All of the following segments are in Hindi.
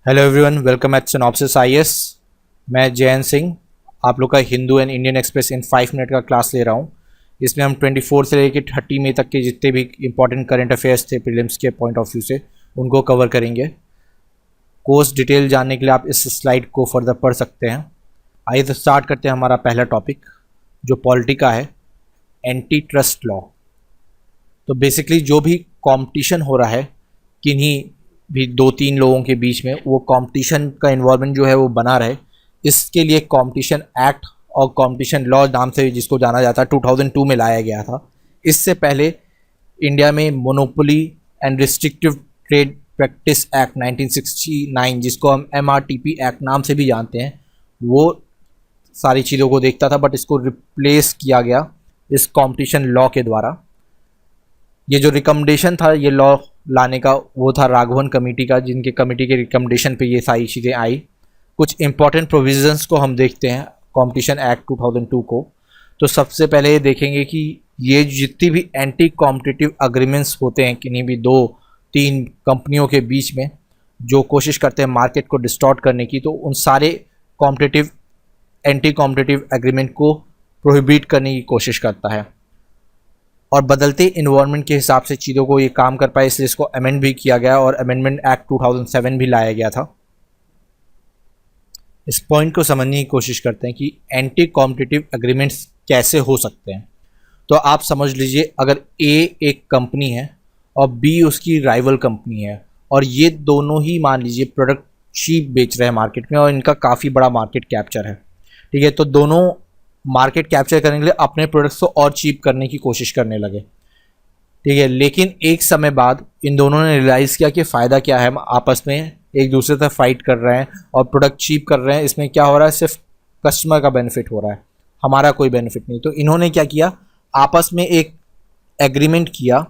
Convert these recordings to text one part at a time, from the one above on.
Hello everyone, welcome eight synopsis IAS. मैं जयंत सिंह आप लोग का Hindu and Indian express in 5 minute का क्लास ले रहा हूँ। इसमें हम 24 से लेकर 30 मई तक के जितने भी इंपॉर्टेंट करंट अफेयर्स थे प्रीलिम्स के पॉइंट ऑफ व्यू से उनको कवर करेंगे। कोर्स डिटेल जानने के लिए आप इस स्लाइड को फर्दर पढ़ सकते हैं। आइए तो स्टार्ट करते हैं हमारा पहला टॉपिक जो पॉलिटी का है, एंटी ट्रस्ट लॉ। तो बेसिकली जो भी कंपटीशन हो रहा है किन्हीं भी 2-3 लोगों के बीच में, वो कंपटीशन का इन्वॉल्वमेंट जो है वो बना रहे, इसके लिए कंपटीशन एक्ट और कंपटीशन लॉ नाम से जिसको जाना जाता है 2002 में लाया गया था। इससे पहले इंडिया में monopoly and restrictive trade practice act 1969 जिसको हम MRTP एक्ट नाम से भी जानते हैं, वो सारी चीज़ों को देखता था, बट इसको रिप्लेस किया गया इस कंपटीशन लॉ के द्वारा। ये जो रिकमेंडेशन था ये लॉ लाने का वो था राघवन कमेटी का, जिनके कमेटी के रिकमेंडेशन पे ये सारी चीज़ें आई। कुछ इंपॉर्टेंट प्रोविजंस को हम देखते हैं कंपटीशन एक्ट 2002 को। तो सबसे पहले ये देखेंगे कि ये जितनी भी एंटी कॉम्पिटिटिव अग्रीमेंट्स होते हैं किन्हीं भी 2-3 कंपनियों के बीच में जो कोशिश करते हैं मार्केट को डिस्टॉर्ट करने की, तो उन सारे कॉम्पिटिटिव एंटी कॉम्पिटिटिव एग्रीमेंट को प्रोहिबिट करने की कोशिश करता है। और बदलते इन्वायरमेंट के हिसाब से चीज़ों को ये काम कर पाए, इसलिए इसको अमेंड भी किया गया और अमेंडमेंट एक्ट 2007 भी लाया गया था। इस पॉइंट को समझने की कोशिश करते हैं कि एंटी कॉम्पिटिटिव एग्रीमेंट्स कैसे हो सकते हैं। तो आप समझ लीजिए, अगर ए एक कंपनी है और बी उसकी राइवल कंपनी है और ये दोनों ही मान लीजिए प्रोडक्ट चीप बेच रहे हैं मार्केट में और इनका काफ़ी बड़ा मार्केट कैप्चर है, ठीक है। तो दोनों मार्केट कैप्चर करने के लिए अपने प्रोडक्ट्स को और चीप करने की कोशिश करने लगे, ठीक है। लेकिन एक समय बाद इन दोनों ने रियलाइज़ किया कि फ़ायदा क्या है, हम आपस में एक दूसरे से फाइट कर रहे हैं और प्रोडक्ट चीप कर रहे हैं, इसमें क्या हो रहा है, सिर्फ कस्टमर का बेनिफिट हो रहा है, हमारा कोई बेनिफिट नहीं। तो इन्होंने क्या किया, आपस में एक एग्रीमेंट किया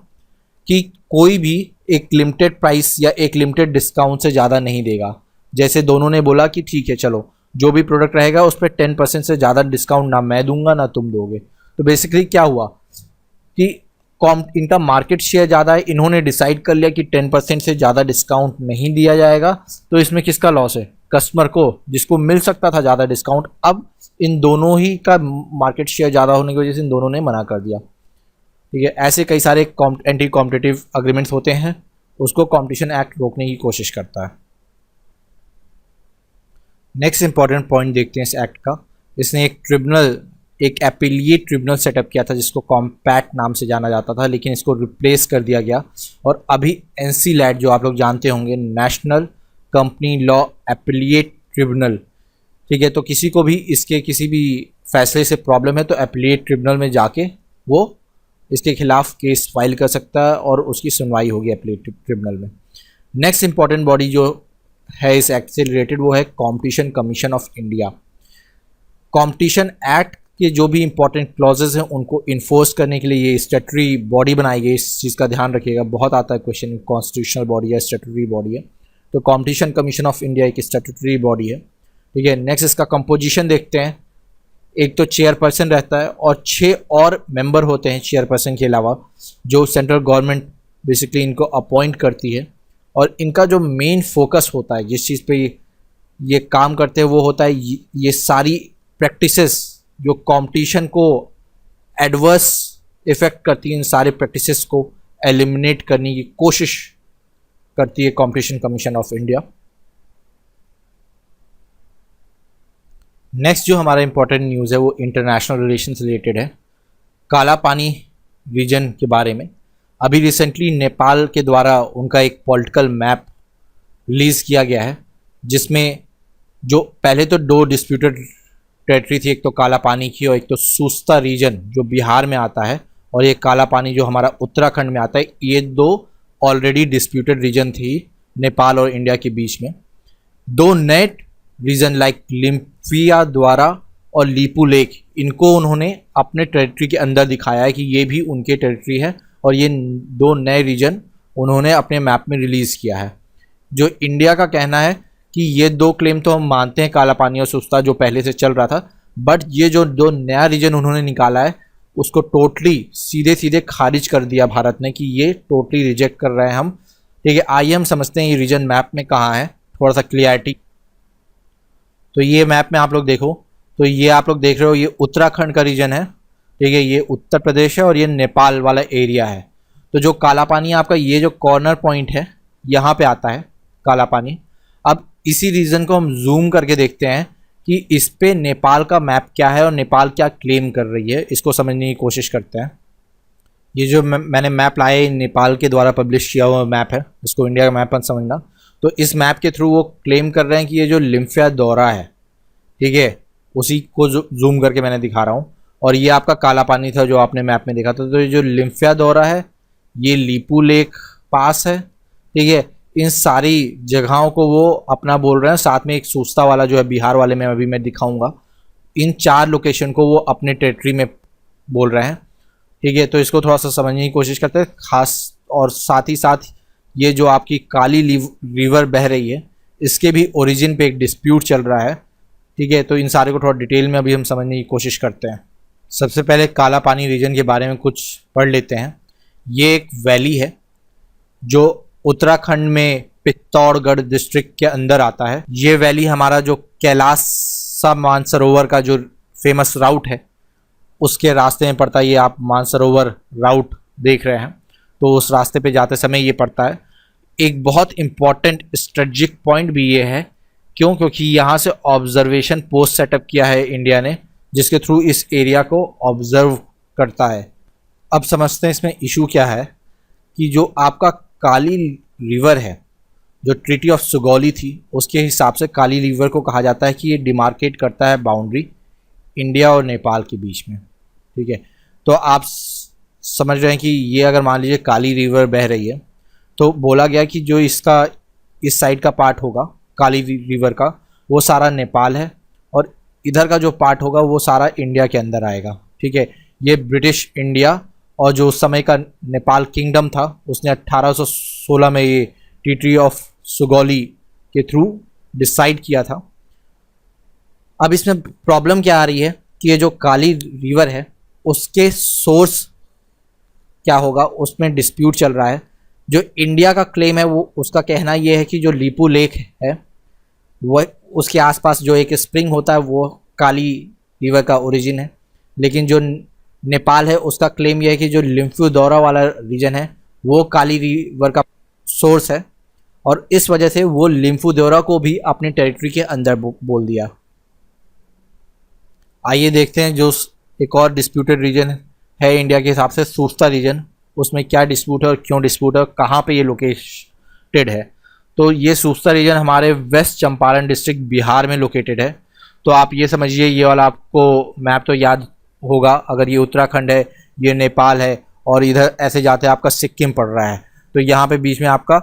कि कोई भी एक लिमिटेड प्राइस या एक लिमिटेड डिस्काउंट से ज़्यादा नहीं देगा। जैसे दोनों ने बोला कि ठीक है चलो, जो भी प्रोडक्ट रहेगा उस पर 10% से ज़्यादा डिस्काउंट ना मैं दूंगा ना तुम दोगे। तो बेसिकली क्या हुआ कि इनका मार्केट शेयर ज़्यादा है, इन्होंने डिसाइड कर लिया कि 10% से ज़्यादा डिस्काउंट नहीं दिया जाएगा। तो इसमें किसका लॉस है, कस्टमर को, जिसको मिल सकता था ज़्यादा डिस्काउंट। अब इन दोनों ही का मार्केट शेयर ज़्यादा होने की वजह से इन दोनों ने मना कर दिया, ठीक है। ऐसे कई सारे एंटी कॉम्पिटिटिव अग्रीमेंट्स होते हैं, उसको कॉम्पिटिशन एक्ट रोकने की कोशिश करता है। नेक्स्ट इंपॉर्टेंट पॉइंट देखते हैं इस एक्ट का। इसने एक एपिलिएट ट्रिब्यूनल सेटअप किया था जिसको कॉम्पैक्ट नाम से जाना जाता था, लेकिन इसको रिप्लेस कर दिया गया और अभी NCLAT जो आप लोग जानते होंगे, national company law appellate tribunal, ठीक है। तो किसी को भी इसके किसी भी फैसले से प्रॉब्लम है तो एपिलिएट ट्रिब्यूनल में जाके वो इसके खिलाफ केस फाइल कर सकता है और उसकी सुनवाई होगी एपिलिएट ट्रिब्यूनल में। नेक्स्ट इंपॉर्टेंट बॉडी जो है इस एक्ट से रिलेटेड वो है competition commission of India. Competition act के जो भी इंपॉर्टेंट क्लॉजेज हैं उनको इन्फोर्स करने के लिए ये स्टैट्यूटरी बॉडी बनाई गई। इस चीज़ का ध्यान रखिएगा, बहुत आता है क्वेश्चन, कॉन्स्टिट्यूशनल बॉडी है स्टैट्यूटरी बॉडी है। तो कॉम्पिटिशन कमीशन ऑफ इंडिया एक स्टैट्यूटरी बॉडी है, ठीक है। नेक्स्ट इसका कंपोजिशन देखते हैं। एक तो चेयरपर्सन रहता है और 6 और मेंबर होते हैं चेयरपर्सन के अलावा, जो सेंट्रल गवर्नमेंट बेसिकली इनको अपॉइंट करती है। और इनका जो मेन फोकस होता है, जिस चीज़ पे ये काम करते हैं, वो होता है ये सारी प्रैक्टिसेस जो कंपटीशन को एडवर्स इफेक्ट करती हैं, इन सारे प्रैक्टिसेस को एलिमिनेट करने की कोशिश करती है competition commission of India. Next जो हमारा इंपॉर्टेंट न्यूज़ है वो इंटरनेशनल रिलेशन से रिलेटेड है, काला पानी रीजन के बारे में। अभी रिसेंटली नेपाल के द्वारा उनका एक पॉलिटिकल मैप रिलीज़ किया गया है, जिसमें जो पहले तो 2 डिस्प्यूटेड टेरिटरी थी, एक तो काला पानी की और एक तो सूस्ता रीजन जो बिहार में आता है, और ये काला पानी जो हमारा उत्तराखंड में आता है। ये 2 ऑलरेडी डिस्प्यूटेड रीजन थी नेपाल और इंडिया के बीच में। 2 नए रीजन लाइक लिम्फिया द्वारा और लीपू लेक, इनको उन्होंने अपने टेरिटरी के अंदर दिखाया है कि ये भी उनके टेरिटरी है, और ये 2 नए रीजन उन्होंने अपने मैप में रिलीज़ किया है। जो इंडिया का कहना है कि ये 2 क्लेम तो हम मानते हैं, काला पानी और सुस्ता जो पहले से चल रहा था, बट ये जो 2 नया रीजन उन्होंने निकाला है उसको टोटली सीधे सीधे खारिज कर दिया भारत ने कि ये टोटली रिजेक्ट कर रहे हैं हम, ठीक है। आइए हम समझते हैं ये रीजन मैप में कहाँ है। थोड़ा सा क्लियरिटी। तो ये मैप में आप लोग देखो, तो ये आप लोग देख रहे हो, ये उत्तराखंड का रीजन है, ठीक है, ये उत्तर प्रदेश है और ये नेपाल वाला एरिया है। तो जो काला पानी आपका ये जो कॉर्नर पॉइंट है यहाँ पे आता है काला पानी। अब इसी रीजन को हम जूम करके देखते हैं कि इस पे नेपाल का मैप क्या है और नेपाल क्या क्लेम कर रही है, इसको समझने की कोशिश करते हैं। ये जो मैंने मैप लाया है नेपाल के द्वारा पब्लिश किया हुआ मैप है, इसको इंडिया का मैप मत समझना। तो इस मैप के थ्रू वो क्लेम कर रहे हैं कि ये जो लिम्फिया दौरा है, ठीक है, उसी को जूम करके मैंने दिखा रहा हूँ। और ये आपका काला पानी था जो आपने मैप में देखा था। तो ये जो लिम्फिया दौरा है ये लीपू लेक पास है, ठीक है। इन सारी जगहों को वो अपना बोल रहे हैं। साथ में एक सूस्ता वाला जो है बिहार वाले में अभी मैं दिखाऊंगा, इन 4 लोकेशन को वो अपने टेरिटरी में बोल रहे हैं, ठीक है। तो इसको थोड़ा सा समझने की कोशिश करते हैं खास। और साथ ही साथ ये जो आपकी काली रिवर बह रही है इसके भी ओरिजिन पे एक डिस्प्यूट चल रहा है, ठीक है। तो इन सारे को थोड़ा डिटेल में अभी हम समझने की कोशिश करते हैं। सबसे पहले काला पानी रीजन के बारे में कुछ पढ़ लेते हैं। ये एक वैली है जो उत्तराखंड में पित्तौड़गढ़ डिस्ट्रिक्ट के अंदर आता है। ये वैली हमारा जो कैलाश मानसरोवर का जो फेमस राउट है उसके रास्ते में पड़ता है। ये आप मानसरोवर राउट देख रहे हैं, तो उस रास्ते पे जाते समय ये पड़ता है। एक बहुत इंपॉर्टेंट स्ट्रेटजिक पॉइंट भी ये है, क्यों? क्योंकि यहाँ से ऑब्जर्वेशन पोस्ट सेटअप किया है इंडिया ने, जिसके थ्रू इस एरिया को ऑब्जर्व करता है। अब समझते हैं इसमें इशू क्या है कि जो आपका काली रिवर है, जो ट्रीटी ऑफ सुगौली थी उसके हिसाब से काली रिवर को कहा जाता है कि ये डिमार्केट करता है बाउंड्री इंडिया और नेपाल के बीच में, ठीक है। तो आप समझ रहे हैं कि ये अगर मान लीजिए काली रिवर बह रही है तो बोला गया कि जो इसका इस साइड का पार्ट होगा काली रिवर का वो सारा नेपाल है और इधर का जो पार्ट होगा वो सारा इंडिया के अंदर आएगा, ठीक है। ये ब्रिटिश इंडिया और जो उस समय का नेपाल किंगडम था उसने 1816 में ये ट्रीटी ऑफ सुगौली के थ्रू डिसाइड किया था। अब इसमें प्रॉब्लम क्या आ रही है कि ये जो काली रिवर है उसके सोर्स क्या होगा, उसमें डिस्प्यूट चल रहा है। जो इंडिया का क्लेम है वो उसका कहना ये है कि जो लीपू लेक है वो उसके आसपास जो एक स्प्रिंग होता है वो काली रिवर का ओरिजिन है। लेकिन जो नेपाल है उसका क्लेम यह है कि जो लिम्फिया दौरा वाला रीजन है वो काली रिवर का सोर्स है और इस वजह से वो लिम्फिया दौरा को भी अपने टेरिटरी के अंदर बोल दिया। आइए देखते हैं जो एक और डिस्प्यूटेड रीजन है इंडिया के हिसाब से, सूस्ता रीजन, उसमें क्या डिस्प्यूट है और क्यों डिस्प्यूट है, कहाँ पे ये लोकेटेड है। तो ये सूस्ता रीजन हमारे वेस्ट चंपारण डिस्ट्रिक्ट बिहार में लोकेटेड है। तो आप ये समझिए, ये वाला आपको मैप तो याद होगा, अगर ये उत्तराखंड है, ये नेपाल है और इधर ऐसे जाते आपका सिक्किम पड़ रहा है। तो यहाँ पे बीच में आपका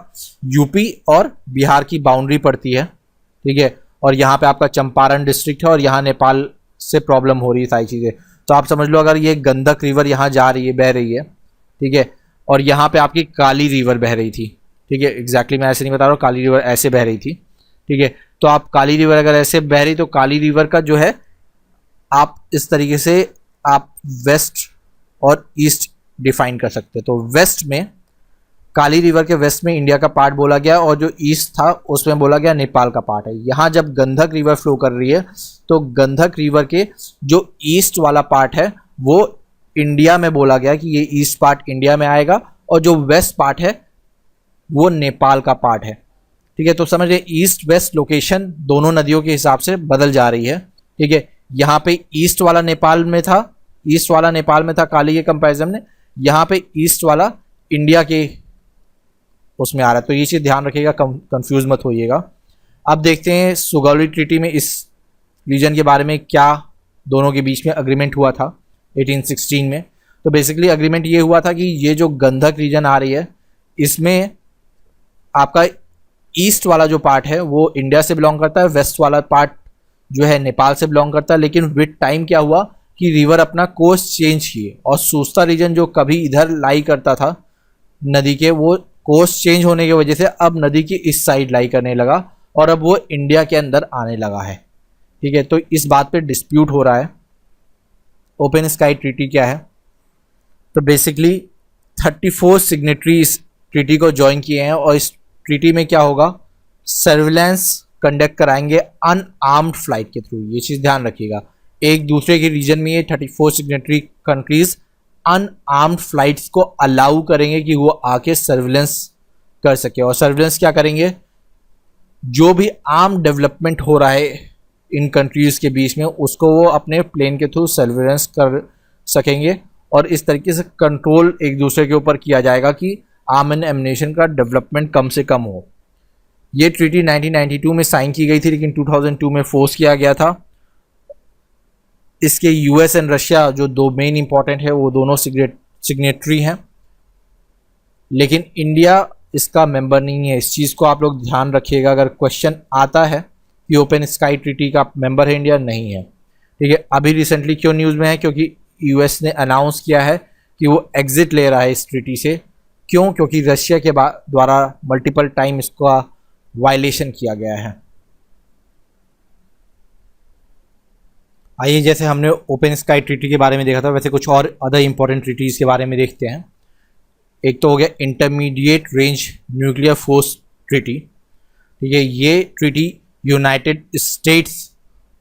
यूपी और बिहार की बाउंड्री पड़ती है, ठीक है। और यहाँ पे आपका चंपारण डिस्ट्रिक्ट है और यहाँ नेपाल से प्रॉब्लम हो रही है सारी चीज़ें। तो आप समझ लो अगर ये गंडक रिवर यहाँ जा रही है, बह रही है, ठीक है, और यहाँ पे आपकी काली रिवर बह रही थी, ठीक है। एग्जैक्टली मैं ऐसे नहीं बता रहा हूँ, काली रिवर ऐसे बह रही थी, ठीक है। तो आप काली रिवर अगर ऐसे बह रही तो काली रिवर का जो है आप इस तरीके से आप वेस्ट और ईस्ट डिफाइन कर सकते हैं। तो वेस्ट में काली रिवर के वेस्ट में इंडिया का पार्ट बोला गया और जो ईस्ट था उसमें बोला गया नेपाल का पार्ट है। यहाँ जब गंडक रिवर फ्लो कर रही है तो गंडक रिवर के जो ईस्ट वाला पार्ट है वो इंडिया में बोला गया कि ये ईस्ट पार्ट इंडिया में आएगा और जो वेस्ट पार्ट है वो नेपाल का पार्ट है, ठीक है। तो समझिए ईस्ट वेस्ट लोकेशन दोनों नदियों के हिसाब से बदल जा रही है, ठीक है। यहाँ पे ईस्ट वाला नेपाल में था, ईस्ट वाला नेपाल में था काली के कंपैरिजन में, यहाँ पे ईस्ट वाला इंडिया के उसमें आ रहा है। तो ये चीज़ ध्यान रखिएगा, कंफ्यूज मत होइएगा। अब देखते हैं सुगौली ट्रीटी में इस रीजन के बारे में क्या दोनों के बीच में अग्रीमेंट हुआ था 1816 में। तो बेसिकली अग्रीमेंट ये हुआ था कि ये जो गंडक रीजन आ रही है इसमें आपका ईस्ट वाला जो पार्ट है वो इंडिया से बिलोंग करता है, वेस्ट वाला पार्ट जो है नेपाल से बिलोंग करता है। लेकिन विद टाइम क्या हुआ कि रिवर अपना कोर्स चेंज किए और सूस्ता रीजन जो कभी इधर लाई करता था नदी के, वो कोर्स चेंज होने की वजह से अब नदी की इस साइड लाई करने लगा और अब वो इंडिया के अंदर आने लगा है, ठीक है। तो इस बात पे डिस्प्यूट हो रहा है। ओपन स्काई ट्रीटी क्या है? तो बेसिकली 34 सिग्नेटरी इस ट्रीटी को ज्वाइन किए हैं और इस ट्रीटी में क्या होगा, सर्विलेंस कंडक्ट कराएंगे अनआर्म्ड फ्लाइट के थ्रू। ये चीज़ ध्यान रखिएगा, एक दूसरे के रीजन में ये 34 सिग्नेटरी कंट्रीज अनआर्म्ड फ्लाइट्स को अलाउ करेंगे कि वो आके सर्विलेंस कर सके। और सर्विलेंस क्या करेंगे, जो भी आर्म डेवलपमेंट हो रहा है इन कंट्रीज के बीच में उसको वो अपने प्लेन के थ्रू सर्विलेंस कर सकेंगे, और इस तरीके से कंट्रोल एक दूसरे के ऊपर किया जाएगा कि आर्म एंड एमिनेशन का डेवलपमेंट कम से कम हो। ये ट्रीटी 1992 में साइन की गई थी, लेकिन 2002 में फोर्स किया गया था। इसके यूएस एंड रशिया जो दो मेन इंपॉर्टेंट है वो दोनों सिग्नेटरी हैं, लेकिन इंडिया इसका मेंबर नहीं है। इस चीज़ को आप लोग ध्यान रखिएगा, अगर क्वेश्चन आता है कि ओपन स्काई ट्रीटी का मेंबर है इंडिया, नहीं है। ठीक है, अभी रिसेंटली क्यों न्यूज़ में है, क्योंकि यूएस ने अनाउंस किया है कि वो एग्जिट ले रहा है इस ट्रीटी से। क्यों? क्योंकि रशिया के द्वारा मल्टीपल टाइम इसका वायलेशन किया गया है। आइए, जैसे हमने ओपन स्काई ट्रीटी के बारे में देखा था, वैसे कुछ और अदर इंपॉर्टेंट ट्रीटीज़ के बारे में देखते हैं। एक तो हो गया intermediate range nuclear force treaty. ठीक है, ये ट्रीटी यूनाइटेड स्टेट्स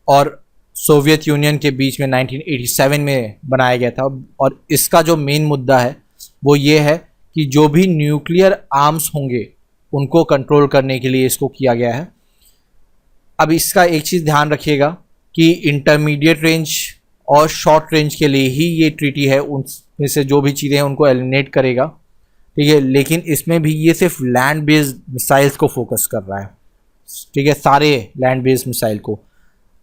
और सोवियत यूनियन के बीच में 1987 में बनाया गया था, और इसका जो मेन मुद्दा है वो ये है कि जो भी न्यूक्लियर आर्म्स होंगे उनको कंट्रोल करने के लिए इसको किया गया है। अब इसका एक चीज़ ध्यान रखिएगा कि इंटरमीडिएट रेंज और शॉर्ट रेंज के लिए ही ये ट्रीटी है, उनमें से जो भी चीज़ें हैं उनको एलिमिनेट करेगा। ठीक है, लेकिन इसमें भी ये सिर्फ लैंड बेस्ड मिसाइल्स को फोकस कर रहा है। ठीक है, सारे लैंड बेस्ड मिसाइल को,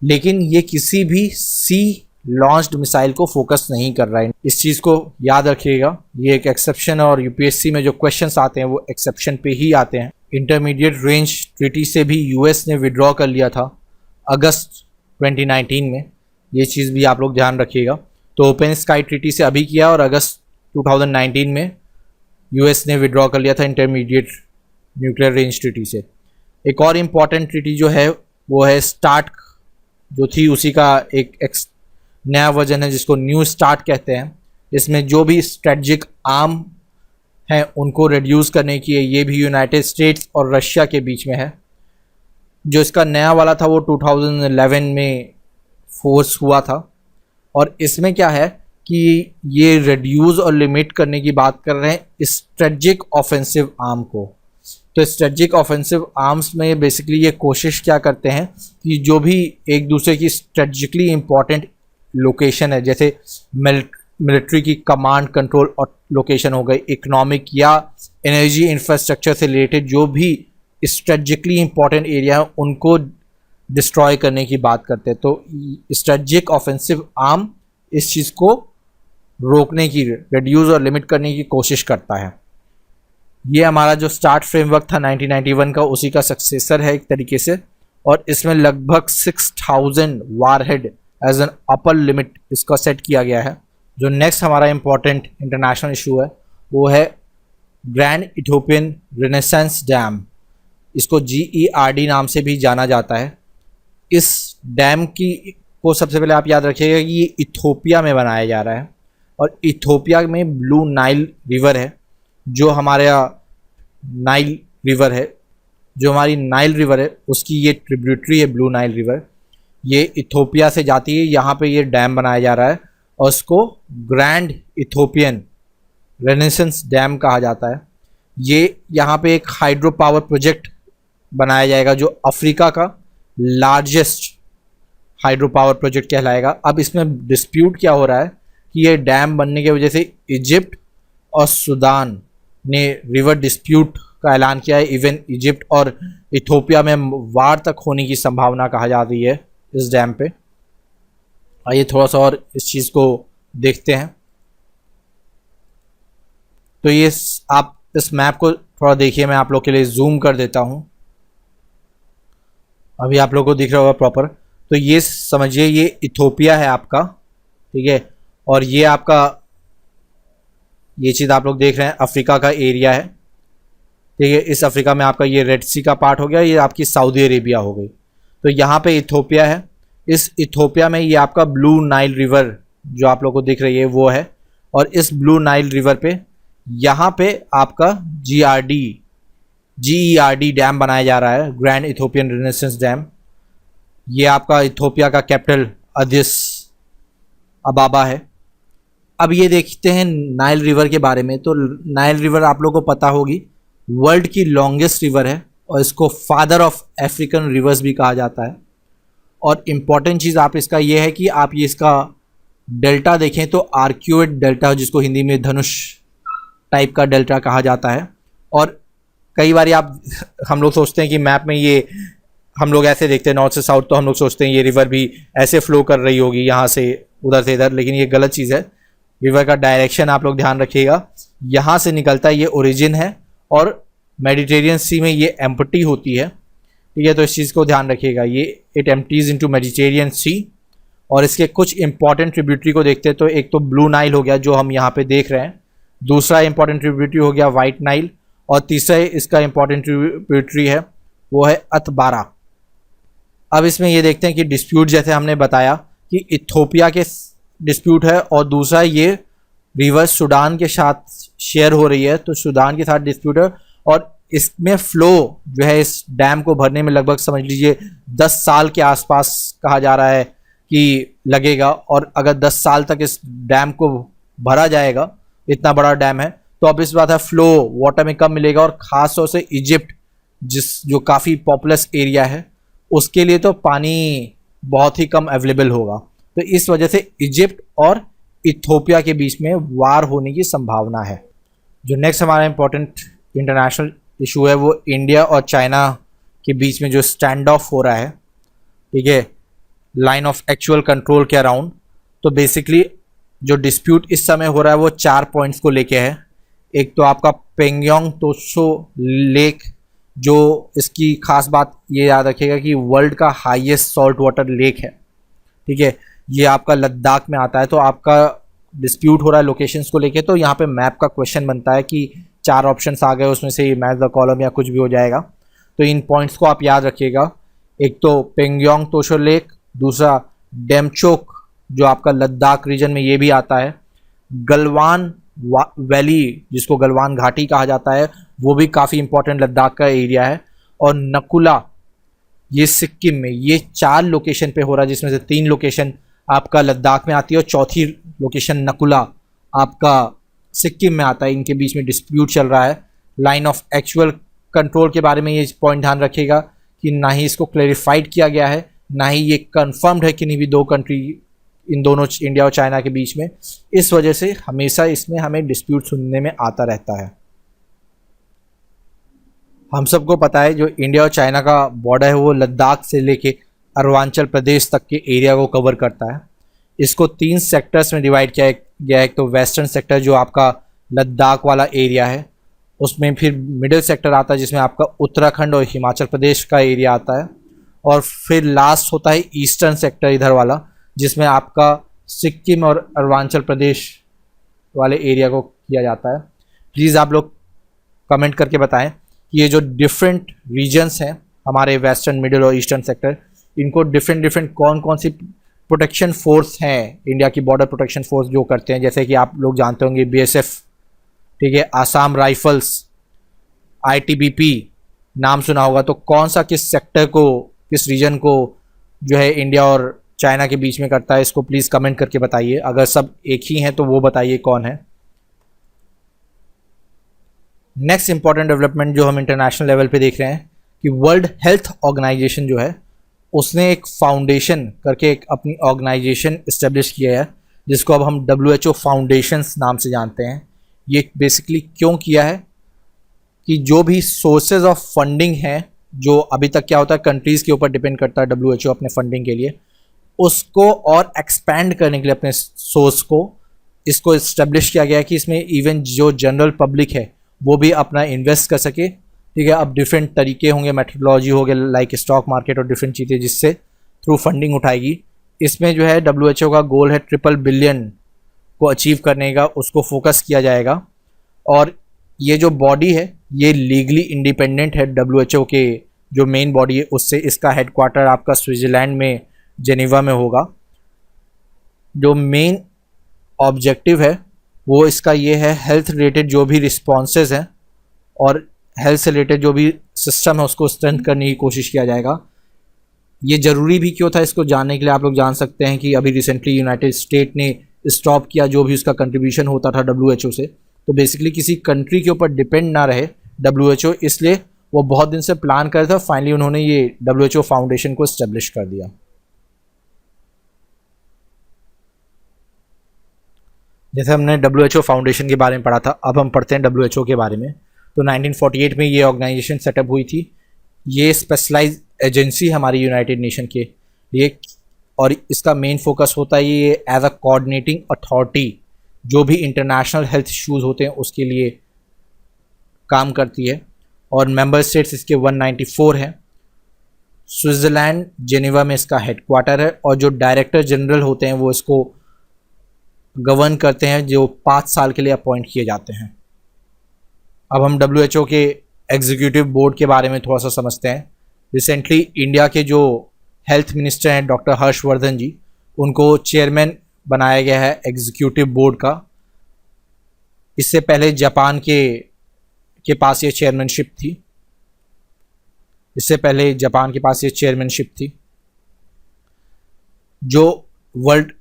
लेकिन ये किसी भी सी लॉन्च्ड मिसाइल को फोकस नहीं कर रहा है। इस चीज़ को याद रखिएगा, ये एक एक्सेप्शन है, और यूपीएससी में जो क्वेश्चंस आते हैं वो एक्सेप्शन पे ही आते हैं। इंटरमीडिएट रेंज ट्रीटी से भी यूएस ने विड्रॉ कर लिया था अगस्त 2019 में, ये चीज़ भी आप लोग ध्यान रखिएगा। तो ओपन स्काई ट्रीटी से अभी किया, और अगस्त 2019 में यूएस ने विड्रॉ कर लिया था इंटरमीडिएट न्यूक्लियर रेंज ट्रीटी से। एक और इम्पॉर्टेंट ट्रीटी जो है वो है स्टार्ट, जो थी उसी का एक नया वर्जन है जिसको न्यू स्टार्ट कहते हैं। इसमें जो भी स्ट्रेटजिक आर्म हैं उनको रिड्यूस करने की है, ये भी यूनाइटेड स्टेट्स और रशिया के बीच में है। जो इसका नया वाला था वो 2011 में फोर्स हुआ था, और इसमें क्या है कि ये रिड्यूस और लिमिट करने की बात कर रहे हैं स्ट्रेटजिक ऑफेंसिव आर्म को। तो स्ट्रेटजिक ऑफेंसिव आर्म्स में बेसिकली ये कोशिश क्या करते हैं कि जो भी एक दूसरे की स्ट्रेटजिकली इंपॉर्टेंट लोकेशन है, जैसे मिलिट्री की कमांड कंट्रोल और लोकेशन हो गई, इकोनॉमिक या एनर्जी इंफ्रास्ट्रक्चर से रिलेटेड जो भी स्ट्रेटजिकली इंपॉर्टेंट एरिया है उनको डिस्ट्रॉय करने की बात करते हैं। तो स्ट्रेटजिक ऑफेंसिव आर्म इस चीज़ को रोकने की, रिड्यूस और लिमिट करने की कोशिश करता है। ये हमारा जो स्टार्ट फ्रेमवर्क था 1991 का, उसी का सक्सेसर है एक तरीके से, और इसमें लगभग 6000 warhead as an upper limit इसका सेट किया गया है। जो नेक्स्ट हमारा इंपॉर्टेंट इंटरनेशनल इशू है वो है ग्रैंड इथोपियन रेनेसेंस डैम। इसको GERD नाम से भी जाना जाता है। इस डैम को सबसे पहले आप याद रखिएगा कि ये इथोपिया में बनाया जा रहा है, और इथोपिया में ब्लू नाइल रिवर है, जो हमारा नाइल रिवर है, जो हमारी नाइल रिवर है उसकी ये ट्रिब्यूटरी है ब्लू नाइल रिवर। ये इथोपिया से जाती है, यहाँ पे ये डैम बनाया जा रहा है, और उसको ग्रैंड इथोपियन रेनेसेंस डैम कहा जाता है। ये यहाँ पे एक हाइड्रो पावर प्रोजेक्ट बनाया जाएगा जो अफ्रीका का लार्जेस्ट हाइड्रो पावर प्रोजेक्ट कहलाएगा। अब इसमें डिस्प्यूट क्या हो रहा है कि ये डैम बनने की वजह से इजिप्ट और सूडान ने रिवर डिस्प्यूट का ऐलान किया है। इवन इजिप्ट और इथोपिया में वार तक होने की संभावना कहा जा रही है इस डैम पे। आइए थोड़ा सा और इस चीज़ को देखते हैं। तो ये आप इस मैप को थोड़ा देखिए, मैं आप लोग के लिए जूम कर देता हूँ। अभी आप लोग को दिख रहा होगा प्रॉपर। तो ये समझिए ये इथोपिया है आपका, ठीक है, और ये आपका ये चीज़ आप लोग देख रहे हैं अफ्रीका का एरिया है, ठीक है। इस अफ्रीका में आपका ये रेड सी का पार्ट हो गया, ये आपकी सऊदी अरेबिया हो गई। तो यहाँ पे इथोपिया है। इस इथोपिया में ये आपका ब्लू नाइल रिवर जो आप लोग को दिख रही है वो है, और इस ब्लू नाइल रिवर पे यहाँ पे आपका GRD GERD डैम बनाया जा रहा है, ग्रैंड इथोपियन रिनेसेंस डैम। ये आपका इथोपिया का कैपिटल अदिस अबाबा है। अब ये देखते हैं नाइल रिवर के बारे में। तो नाइल रिवर आप लोगों को पता होगी वर्ल्ड की लॉन्गेस्ट रिवर है और इसको फादर ऑफ अफ्रीकन रिवर्स भी कहा जाता है। और इम्पॉर्टेंट चीज़ आप इसका ये है कि आप ये इसका डेल्टा देखें तो आर्क्यूएट डेल्टा, जिसको हिंदी में धनुष टाइप का डेल्टा कहा जाता है। और कई बार आप हम लोग सोचते हैं कि मैप में ये हम लोग ऐसे देखते हैं नॉर्थ से साउथ, तो हम लोग सोचते हैं ये रिवर भी ऐसे फ्लो कर रही होगी यहाँ से उधर से इधर, लेकिन ये गलत चीज़ है। रिवर का डायरेक्शन आप लोग ध्यान रखिएगा, यहाँ से निकलता है, ये ओरिजिन है और मेडिटेरियन सी में ये एम्प्टी होती है, ठीक है। तो इस चीज़ को ध्यान रखिएगा, ये इट एम्प्टीज इनटू मेडिटेरियन सी। और इसके कुछ इंपॉर्टेंट ट्रिब्यूटरी को देखते हैं तो एक तो ब्लू नाइल हो गया जो हम यहाँ पे देख रहे हैं, दूसरा इंपॉर्टेंट ट्रिब्यूटरी हो गया वाइट नाइल, और तीसरा इसका इंपॉर्टेंट ट्रिब्यूटरी है वो है अतबारा। अब इसमें ये देखते हैं कि डिस्प्यूट, जैसे हमने बताया कि इथोपिया के डिस्प्यूट है और दूसरा ये रिवर सूडान के साथ शेयर हो रही है, तो सूडान के साथ डिस्प्यूट है। और इसमें फ्लो जो है इस डैम को भरने में लगभग समझ लीजिए 10 साल के आसपास कहा जा रहा है कि लगेगा। और अगर 10 साल तक इस डैम को भरा जाएगा, इतना बड़ा डैम है, तो अब इस बात है फ्लो वाटर में कम मिलेगा। और ख़ास तौर से इजिप्ट जो काफ़ी पॉपुलस एरिया है उसके लिए तो पानी बहुत ही कम अवेलेबल होगा। तो इस वजह से इजिप्ट और इथोपिया के बीच में वार होने की संभावना है। जो नेक्स्ट हमारा इंपॉर्टेंट इंटरनेशनल इशू है वो इंडिया और चाइना के बीच में जो स्टैंड ऑफ हो रहा है, ठीक है, लाइन ऑफ एक्चुअल कंट्रोल के अराउंड। तो बेसिकली जो डिस्प्यूट इस समय हो रहा है वो 4 पॉइंट्स को लेके है। एक तो आपका पेंगयोंग तोशो लेक, जो इसकी खास बात ये याद रखिएगा कि वर्ल्ड का हाईएस्ट सॉल्ट वाटर लेक है, ठीक है। ये आपका लद्दाख में आता है। तो आपका डिस्प्यूट हो रहा है लोकेशंस को लेके, तो यहाँ पे मैप का क्वेश्चन बनता है कि 4 ऑप्शंस आ गए, उसमें से मैच द कॉलम या कुछ भी हो जाएगा। तो इन पॉइंट्स को आप याद रखिएगा। एक तो पेंगयोंग तोशो लेक, दूसरा डेमचोक जो आपका लद्दाख रीजन में ये भी आता है, गलवान वैली जिसको गलवान घाटी कहा जाता है वो भी काफ़ी इंपॉर्टेंट लद्दाख का एरिया है, और नकुला ये सिक्किम में। ये 4 लोकेशन पे हो रहा है, जिसमें से 3 लोकेशन आपका लद्दाख में आती है और चौथी लोकेशन नकुला आपका सिक्किम में आता है। इनके बीच में डिस्प्यूट चल रहा है। लाइन ऑफ एक्चुअल कंट्रोल के बारे में ये पॉइंट ध्यान रखिएगा कि ना ही इसको क्लेरिफाइड किया गया है, ना ही ये कंफर्म्ड है कि नहीं भी दो कंट्री, इन दोनों इंडिया और चाइना के बीच में। इस वजह से हमेशा इसमें हमें डिस्प्यूट सुनने में आता रहता है। हम सबको पता है जो इंडिया और चाइना का बॉर्डर है वो लद्दाख से लेके अरुणाचल प्रदेश तक के एरिया को कवर करता है। इसको 3 सेक्टर्स में डिवाइड किया गया है। एक तो वेस्टर्न सेक्टर जो आपका लद्दाख वाला एरिया है, उसमें फिर मिडिल सेक्टर आता है जिसमें आपका उत्तराखंड और हिमाचल प्रदेश का एरिया आता है, और फिर लास्ट होता है ईस्टर्न सेक्टर इधर वाला, जिसमें आपका सिक्किम और अरुणाचल प्रदेश वाले एरिया को किया जाता है। प्लीज़ आप लोग कमेंट करके बताएं कि ये जो डिफरेंट रीजन्स हैं हमारे वेस्टर्न, मिडिल और ईस्टर्न सेक्टर, इनको डिफरेंट कौन कौन सी प्रोटेक्शन फोर्स हैं, इंडिया की बॉर्डर प्रोटेक्शन फोर्स जो करते हैं, जैसे कि आप लोग जानते होंगे BSF, ठीक है, आसाम राइफल्स, ITBP नाम सुना होगा। तो कौन सा किस सेक्टर को, किस रीजन को जो है इंडिया और चाइना के बीच में करता है, इसको प्लीज़ कमेंट करके बताइए। अगर सब एक ही हैं तो वो बताइए कौन है। नेक्स्ट इंपॉर्टेंट डेवलपमेंट जो हम इंटरनेशनल लेवल पे देख रहे हैं कि वर्ल्ड हेल्थ ऑर्गेनाइजेशन जो है उसने एक फाउंडेशन करके एक अपनी ऑर्गेनाइजेशन इस्टेब्लिश किया है, जिसको अब हम WHO फाउंडेशंस नाम से जानते हैं। ये बेसिकली क्यों किया है कि जो भी सोर्सेज ऑफ फंडिंग हैं, जो अभी तक क्या होता है कंट्रीज़ के ऊपर डिपेंड करता है WHO अपने फंडिंग के लिए, उसको और एक्सपैंड करने के लिए अपने सोर्स को इसको इस्टेब्लिश किया गया है कि इसमें इवन जो जनरल पब्लिक है वो भी अपना इन्वेस्ट कर सके, ठीक है। अब डिफरेंट तरीके होंगे, मेथोडोलॉजी होगी लाइक स्टॉक मार्केट और डिफरेंट चीज़ें जिससे थ्रू फंडिंग उठाएगी। इसमें जो है WHO का गोल है $3 बिलियन को अचीव करने का, उसको फोकस किया जाएगा। और ये जो बॉडी है ये लीगली इंडिपेंडेंट है WHO के जो मेन बॉडी है उससे। इसका हेडक्वार्टर आपका स्विट्ज़रलैंड में जेनेवा में होगा। जो मेन ऑब्जेक्टिव है वो इसका ये है, हेल्थ रिलेटेड जो भी रिस्पॉन्सेज हैं और हेल्थ से रिलेटेड जो भी सिस्टम है उसको स्ट्रेंथ करने की कोशिश किया जाएगा। ये ज़रूरी भी क्यों था, इसको जानने के लिए आप लोग जान सकते हैं कि अभी रिसेंटली यूनाइटेड स्टेट ने स्टॉप किया जो भी उसका कंट्रीब्यूशन होता था WHO से। तो बेसिकली किसी कंट्री के ऊपर डिपेंड ना रहे WHO, इसलिए वो बहुत दिन से प्लान कर रहे थे। फाइनली उन्होंने ये WHO फाउंडेशन को इस्टेब्लिश कर दिया। जैसे हमने WHO फाउंडेशन के बारे में पढ़ा था, अब हम पढ़ते हैं WHO के बारे में। तो 1948 में ये ऑर्गेनाइजेशन सेटअप हुई थी। ये स्पेशलाइज एजेंसी हमारी यूनाइटेड नेशन के लिए, और इसका मेन फोकस होता है ये एज अ कोऑर्डिनेटिंग अथॉरिटी जो भी इंटरनेशनल हेल्थ इश्यूज़ होते हैं उसके लिए काम करती है। और मेंबर स्टेट्स इसके 194 हैं। स्विट्ज़रलैंड जेनेवा में इसका हेडक्वार्टर है, और जो डायरेक्टर जनरल होते हैं वो इसको गवर्न करते हैं, जो 5 साल के लिए अपॉइंट किए जाते हैं। अब हम WHO के एग्जीक्यूटिव बोर्ड के बारे में थोड़ा सा समझते हैं। रिसेंटली इंडिया के जो हेल्थ मिनिस्टर हैं डॉक्टर हर्षवर्धन जी, उनको चेयरमैन बनाया गया है एग्जीक्यूटिव बोर्ड का। इससे पहले जापान के पास ये चेयरमैनशिप थी। जो वर्ल्ड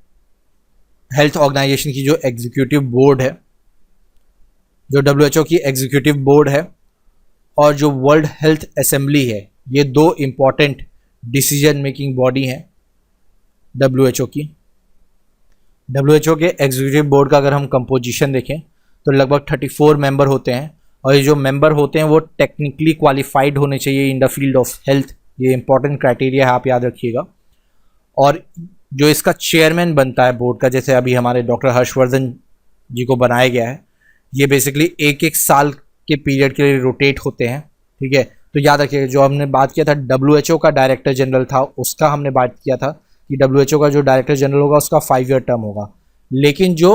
हेल्थ ऑर्गेनाइजेशन की जो एग्जीक्यूटिव बोर्ड है, जो WHO की एग्जीक्यूटिव बोर्ड है, और जो वर्ल्ड हेल्थ असेंबली है, ये 2 इम्पॉर्टेंट डिसीजन मेकिंग बॉडी हैं WHO की। WHO के एग्जीक्यूटिव बोर्ड का अगर हम कंपोजिशन देखें तो लगभग 34 मेंबर होते हैं, और ये जो मेंबर होते हैं वो टेक्निकली क्वालिफाइड होने चाहिए in the field of health. ये इंपॉर्टेंट क्राइटेरिया है, आप याद रखिएगा। और जो इसका चेयरमैन बनता है बोर्ड का, जैसे अभी हमारे डॉक्टर हर्षवर्धन जी को बनाया गया है, ये बेसिकली एक साल के पीरियड के लिए रोटेट होते हैं। ठीक है, तो याद रखिएगा जो हमने बात किया था WHO का डायरेक्टर जनरल था, उसका हमने बात किया था कि WHO का जो डायरेक्टर जनरल होगा उसका 5 ईयर टर्म होगा, लेकिन जो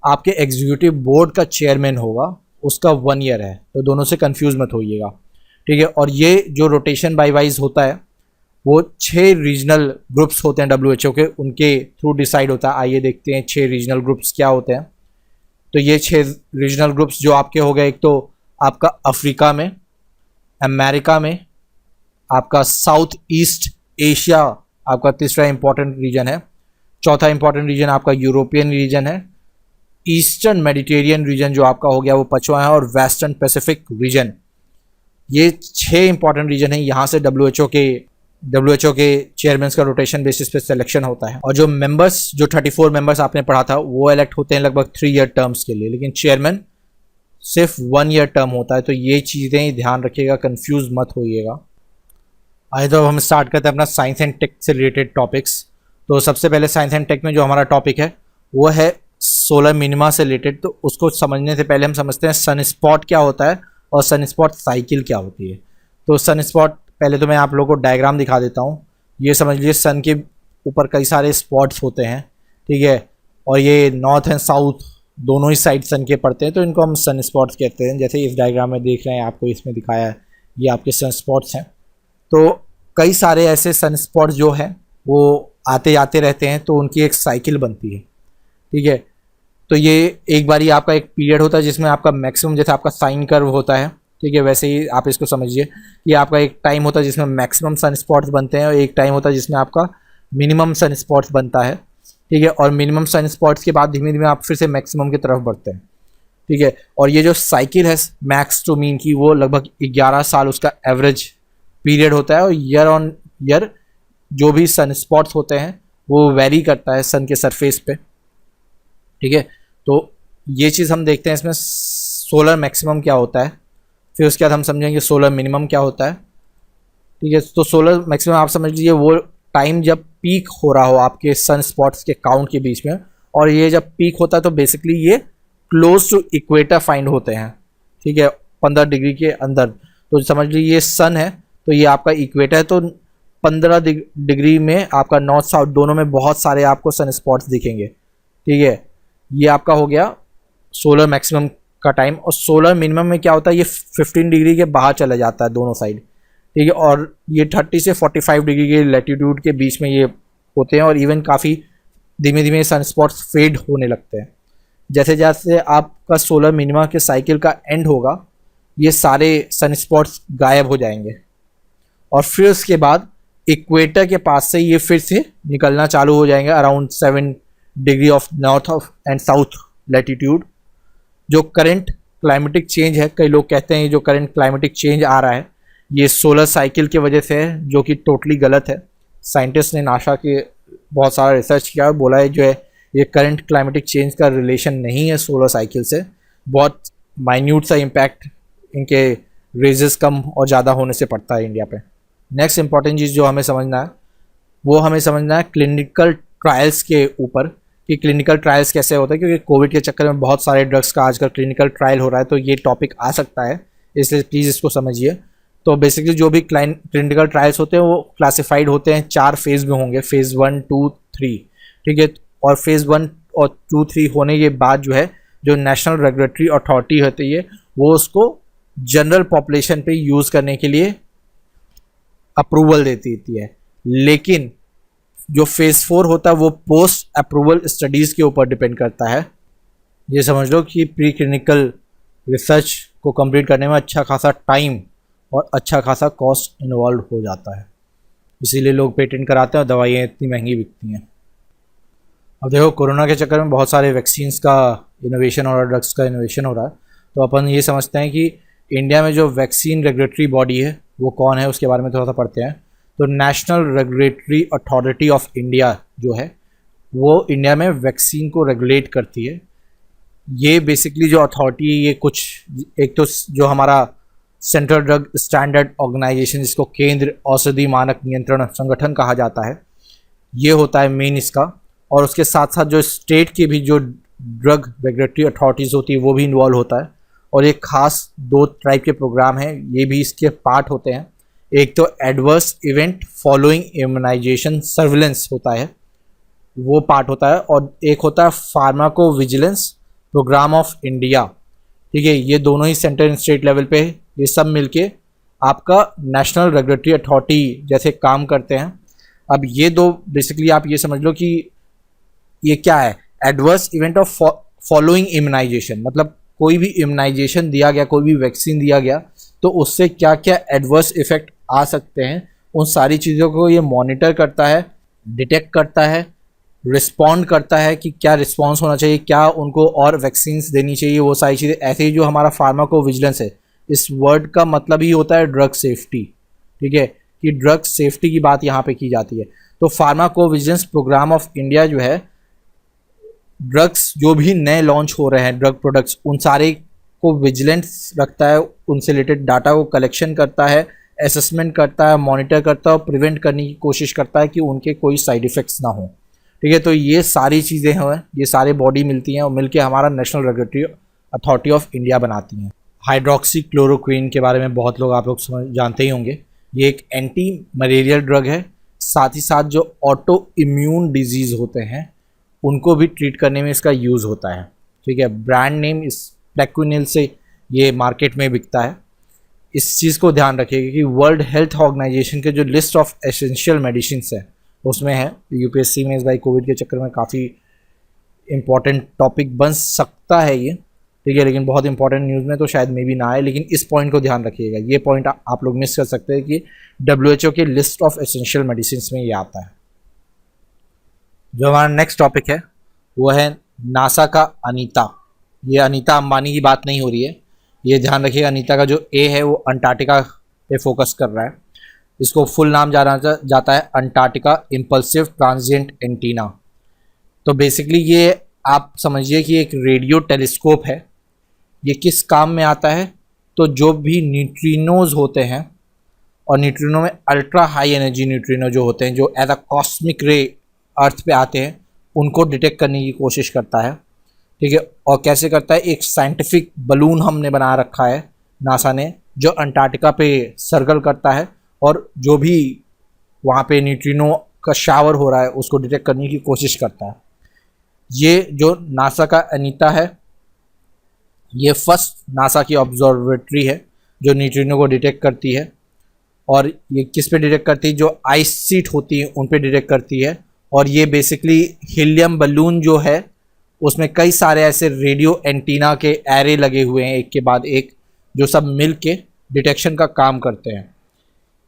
आपके एग्जीक्यूटिव बोर्ड का चेयरमैन होगा उसका 1 ईयर है। तो दोनों से कंफ्यूज मत होइएगा। ठीक है, और ये जो रोटेशन बाय वाइज होता है वो 6 रीजनल ग्रुप्स होते हैं WHO के, उनके थ्रू डिसाइड होता है। आइए देखते हैं 6 रीजनल ग्रुप्स क्या होते हैं। तो ये 6 रीजनल ग्रुप्स जो आपके हो गए, एक तो आपका अफ्रीका में, अमेरिका में, आपका साउथ ईस्ट एशिया आपका तीसरा इंपॉर्टेंट रीजन है, चौथा इंपॉर्टेंट रीजन आपका यूरोपियन रीजन है, ईस्टर्न मेडिटेरियन रीजन जो आपका हो गया वो 5वां है, और वेस्टर्न पैसिफिक रीजन। ये 6 इंपॉर्टेंट रीजन है। यहाँ से WHO के चेयरमैन का रोटेशन बेसिस पे सिलेक्शन होता है। और जो मेंबर्स, जो 34 मेंबर्स आपने पढ़ा था, वो इलेक्ट होते हैं लगभग 3 ईयर टर्म्स के लिए, लेकिन चेयरमैन सिर्फ 1 ईयर टर्म होता है। तो ये चीज़ें ध्यान रखिएगा, कंफ्यूज मत होइएगा। आइए तो हम स्टार्ट करते हैं अपना साइंस एंड टेक से रिलेटेड टॉपिक्स। तो सबसे पहले साइंस एंड टेक में जो हमारा टॉपिक है वो है सोलर मिनिमा से रिलेटेड। तो उसको समझने से पहले हम समझते हैं सन स्पॉट क्या होता है और सन स्पॉट साइकिल क्या होती है। तो सन स्पॉट, पहले तो मैं आप लोगों को डायग्राम दिखा देता हूँ। ये समझ लीजिए सन के ऊपर कई सारे स्पॉट्स होते हैं, ठीक है, और ये नॉर्थ एंड साउथ दोनों ही साइड सन के पड़ते हैं, तो इनको हम सन स्पॉट्स कहते हैं। जैसे इस डायग्राम में देख रहे हैं, आपको इसमें दिखाया है, ये आपके सन स्पॉट्स हैं। तो कई सारे ऐसे सन स्पॉट्स जो हैं वो आते जाते रहते हैं, तो उनकी एक साइकिल बनती है। ठीक है, तो ये एक बारी आपका एक पीरियड होता है जिसमें आपका मैक्सिमम, जैसे आपका साइन कर्व होता है, ठीक है, वैसे ही आप इसको समझिए कि आपका एक टाइम होता है जिसमें मैक्सिमम सन स्पॉट्स बनते हैं और एक टाइम होता है जिसमें आपका मिनिमम सन स्पॉट्स बनता है। ठीक है, और मिनिमम सन स्पॉट्स के बाद धीमे धीमे आप फिर से मैक्सिमम की तरफ बढ़ते हैं। ठीक है, और ये जो साइकिल है मैक्स टू मीन की, वो लगभग 11 साल उसका एवरेज पीरियड होता है, और ईयर ऑन ईयर जो भी सन स्पॉट्स होते हैं वो वेरी करता है सन के सरफेस पे। ठीक है, तो ये चीज़ हम देखते हैं इसमें सोलर मैक्सिमम क्या होता है, फिर उसके बाद हम समझेंगे सोलर मिनिमम क्या होता है। ठीक है, तो सोलर मैक्सिमम आप समझ लीजिए वो टाइम जब पीक हो रहा हो आपके सन स्पॉट्स के काउंट के बीच में, और ये जब पीक होता है तो बेसिकली ये क्लोज टू इक्वेटर फाइंड होते हैं। ठीक है, 15 डिग्री के अंदर। तो समझ लीजिए ये सन है, तो ये आपका इक्वेटर है, तो 15 डिग्री में आपका नॉर्थ साउथ दोनों में बहुत सारे आपको सन स्पॉट्स दिखेंगे। ठीक है, ये आपका हो गया सोलर मैक्सिमम का टाइम। और सोलर मिनिमम में क्या होता है, ये 15 डिग्री के बाहर चला जाता है दोनों साइड। ठीक है, और ये 30 से 45 डिग्री के लैटिट्यूड के बीच में ये होते हैं, और इवन काफ़ी धीमे धीमे सन स्पॉट्स फेड होने लगते हैं। जैसे जैसे आपका सोलर मिनिमा के साइकिल का एंड होगा, ये सारे सन स्पॉट्स गायब हो जाएंगे और फिर उसके बाद इक्वेटर के पास से ये फिर से निकलना चालू हो जाएंगे around 7 degree of north of and south latitude. जो करंट क्लाइमेटिक चेंज है, कई लोग कहते हैं जो करंट क्लाइमेटिक चेंज आ रहा है ये सोलर साइकिल की वजह से है, जो कि टोटली गलत है। साइंटिस्ट ने नासा के बहुत सारा रिसर्च किया और बोला है जो है ये करंट क्लाइमेटिक चेंज का रिलेशन नहीं है सोलर साइकिल से, बहुत माइन्यूट सा इम्पैक्ट इनके रेजेस कम और ज़्यादा होने से पड़ता है इंडिया पे। नेक्स्ट इंपॉर्टेंट चीज़ जो हमें समझना है वो हमें समझना है क्लिनिकल ट्रायल्स के ऊपर कि क्लिनिकल ट्रायल्स कैसे होता है, क्योंकि कोविड के चक्कर में बहुत सारे ड्रग्स का आजकल क्लिनिकल ट्रायल हो रहा है, तो ये टॉपिक आ सकता है, इसलिए प्लीज़ इसको समझिए। तो बेसिकली जो भी क्लिनिकल ट्रायल्स होते हैं वो क्लासिफाइड होते हैं 4 फेज में होंगे, फेज़ 1, 2, 3, ठीक है। और फेज़ 1 और 2, 3 होने के बाद जो है जो नेशनल रेगुलेटरी अथॉरिटी होती है वो उसको जनरल पॉपुलेशन पे यूज़ करने के लिए अप्रूवल देती है। लेकिन जो फेज़ 4 होता है वो पोस्ट अप्रूवल स्टडीज़ के ऊपर डिपेंड करता है। ये समझ लो कि प्री क्लिनिकल रिसर्च को कंप्लीट करने में अच्छा खासा टाइम और अच्छा खासा कॉस्ट इन्वॉल्व हो जाता है, इसीलिए लोग पेटेंट कराते हैं और दवाइयाँ इतनी महंगी बिकती हैं। अब देखो कोरोना के चक्कर में बहुत सारे वैक्सीन्स का इनोवेशन और ड्रग्स का इनोवेशन हो रहा है, तो अपन ये समझते हैं कि इंडिया में जो वैक्सीन रेगुलेटरी बॉडी है वो कौन है, उसके बारे में थोड़ा सा पढ़ते हैं। तो national regulatory authority of India जो है वो इंडिया में वैक्सीन को रेगुलेट करती है। ये बेसिकली जो अथॉरिटी है ये कुछ, एक तो जो हमारा सेंट्रल ड्रग स्टैंडर्ड ऑर्गेनाइजेशन जिसको केंद्र औषधि मानक नियंत्रण संगठन कहा जाता है, ये होता है मेन इसका। और उसके साथ साथ जो स्टेट की भी जो ड्रग रेगुलेटरी अथॉरिटीज़ होती है वो भी इन्वॉल्व होता है। और एक खास 2 टाइप के प्रोग्राम हैं, ये भी इसके पार्ट होते हैं। एक तो adverse event following immunisation surveillance होता है, वो पार्ट होता है, और एक होता है pharmacovigilance programme of India, ठीक है। ये दोनों ही सेंटर एंड स्टेट लेवल पे ये सब मिलके आपका नेशनल रेगुलेटरी अथॉरिटी जैसे काम करते हैं। अब ये दो बेसिकली आप ये समझ लो कि ये क्या है, adverse event of following immunisation, मतलब कोई भी इम्यूनाइजेशन दिया गया, कोई भी वैक्सीन दिया गया तो उससे क्या क्या एडवर्स इफेक्ट आ सकते हैं, उन सारी चीज़ों को ये मॉनिटर करता है, डिटेक्ट करता है, रिस्पॉन्ड करता है कि क्या रिस्पॉन्स होना चाहिए, क्या उनको और वैक्सीन्स देनी चाहिए, वो सारी चीज़ें। ऐसे ही जो हमारा फार्माको विजिलेंस है, इस वर्ड का मतलब ही होता है ड्रग सेफ्टी, ठीक है, कि ड्रग सेफ्टी की बात यहाँ पे की जाती है। तो pharmacovigilance programme of India जो है ड्रग्स जो भी नए लॉन्च हो रहे हैं ड्रग प्रोडक्ट्स उन सारे को विजिलेंस रखता है, उनसे रिलेटेड डाटा को कलेक्शन करता है, असेसमेंट करता है, मॉनिटर करता है और प्रिवेंट करने की कोशिश करता है कि उनके कोई साइड इफ़ेक्ट्स ना हो, ठीक है। तो ये सारी चीज़ें हैं, ये सारे बॉडी मिलती हैं और मिलके हमारा national regulatory authority of India बनाती हैं। हाइड्रोक्सी क्लोरोक्विन के बारे में बहुत लोग आप लोग जानते ही होंगे, ये एक एंटी मलेरियल ड्रग है। साथ ही साथ जो ऑटो इम्यून डिजीज़ होते हैं उनको भी ट्रीट करने में इसका यूज़ होता है, ठीक है। ब्रांड नेम इस प्लेक्विनिल से ये मार्केट में बिकता है। इस चीज़ को ध्यान रखिएगा कि वर्ल्ड हेल्थ ऑर्गेनाइजेशन के जो लिस्ट ऑफ एसेंशियल मेडिसिन है उसमें है। यूपीएससी में इस बार कोविड के चक्कर में काफ़ी इंपॉर्टेंट टॉपिक बन सकता है ये, ठीक है, लेकिन बहुत इंपॉर्टेंट न्यूज़ में तो शायद मे भी ना आए, लेकिन इस पॉइंट को ध्यान रखिएगा। ये पॉइंट आप लोग मिस कर सकते हैं कि WHO के लिस्ट ऑफ एसेंशियल मेडिसिन में ये आता है। जो हमारा नेक्स्ट टॉपिक है वो है नासा का अनीता। ये अनीता अंबानी की बात नहीं हो रही है, ये ध्यान रखिएगा। अनीता का जो ए है वो अंटार्कटिका पे फोकस कर रहा है। इसको फुल नाम जाना जाता है अंटार्कटिका इम्पल्सिव ट्रांजिएंट एंटीना। तो बेसिकली ये आप समझिए कि एक रेडियो टेलीस्कोप है। ये किस काम में आता है, तो जो भी न्यूट्रिनोज होते हैं, और न्यूट्रिनो में अल्ट्रा हाई एनर्जी न्यूट्रिनो जो होते हैं जो एज अ कॉस्मिक रे अर्थ पे आते हैं, उनको डिटेक्ट करने की कोशिश करता है, ठीक है। और कैसे करता है, एक साइंटिफिक बलून हमने बना रखा है नासा ने जो अंटार्कटिका पे सर्कल करता है और जो भी वहाँ पे न्यूट्रिनो का शावर हो रहा है उसको डिटेक्ट करने की कोशिश करता है। ये जो नासा का अनीता है ये फर्स्ट नासा की ऑब्जर्वेटरी है जो न्यूट्रिनो को डिटेक्ट करती है। और ये किस पे डिटेक्ट करती है, जो आइस सीट होती है उन पे डिटेक्ट करती है। और ये बेसिकली हीलियम बलून जो है उसमें कई सारे ऐसे रेडियो एंटीना के एरे लगे हुए हैं एक के बाद एक, जो सब मिल के डिटेक्शन का काम करते हैं।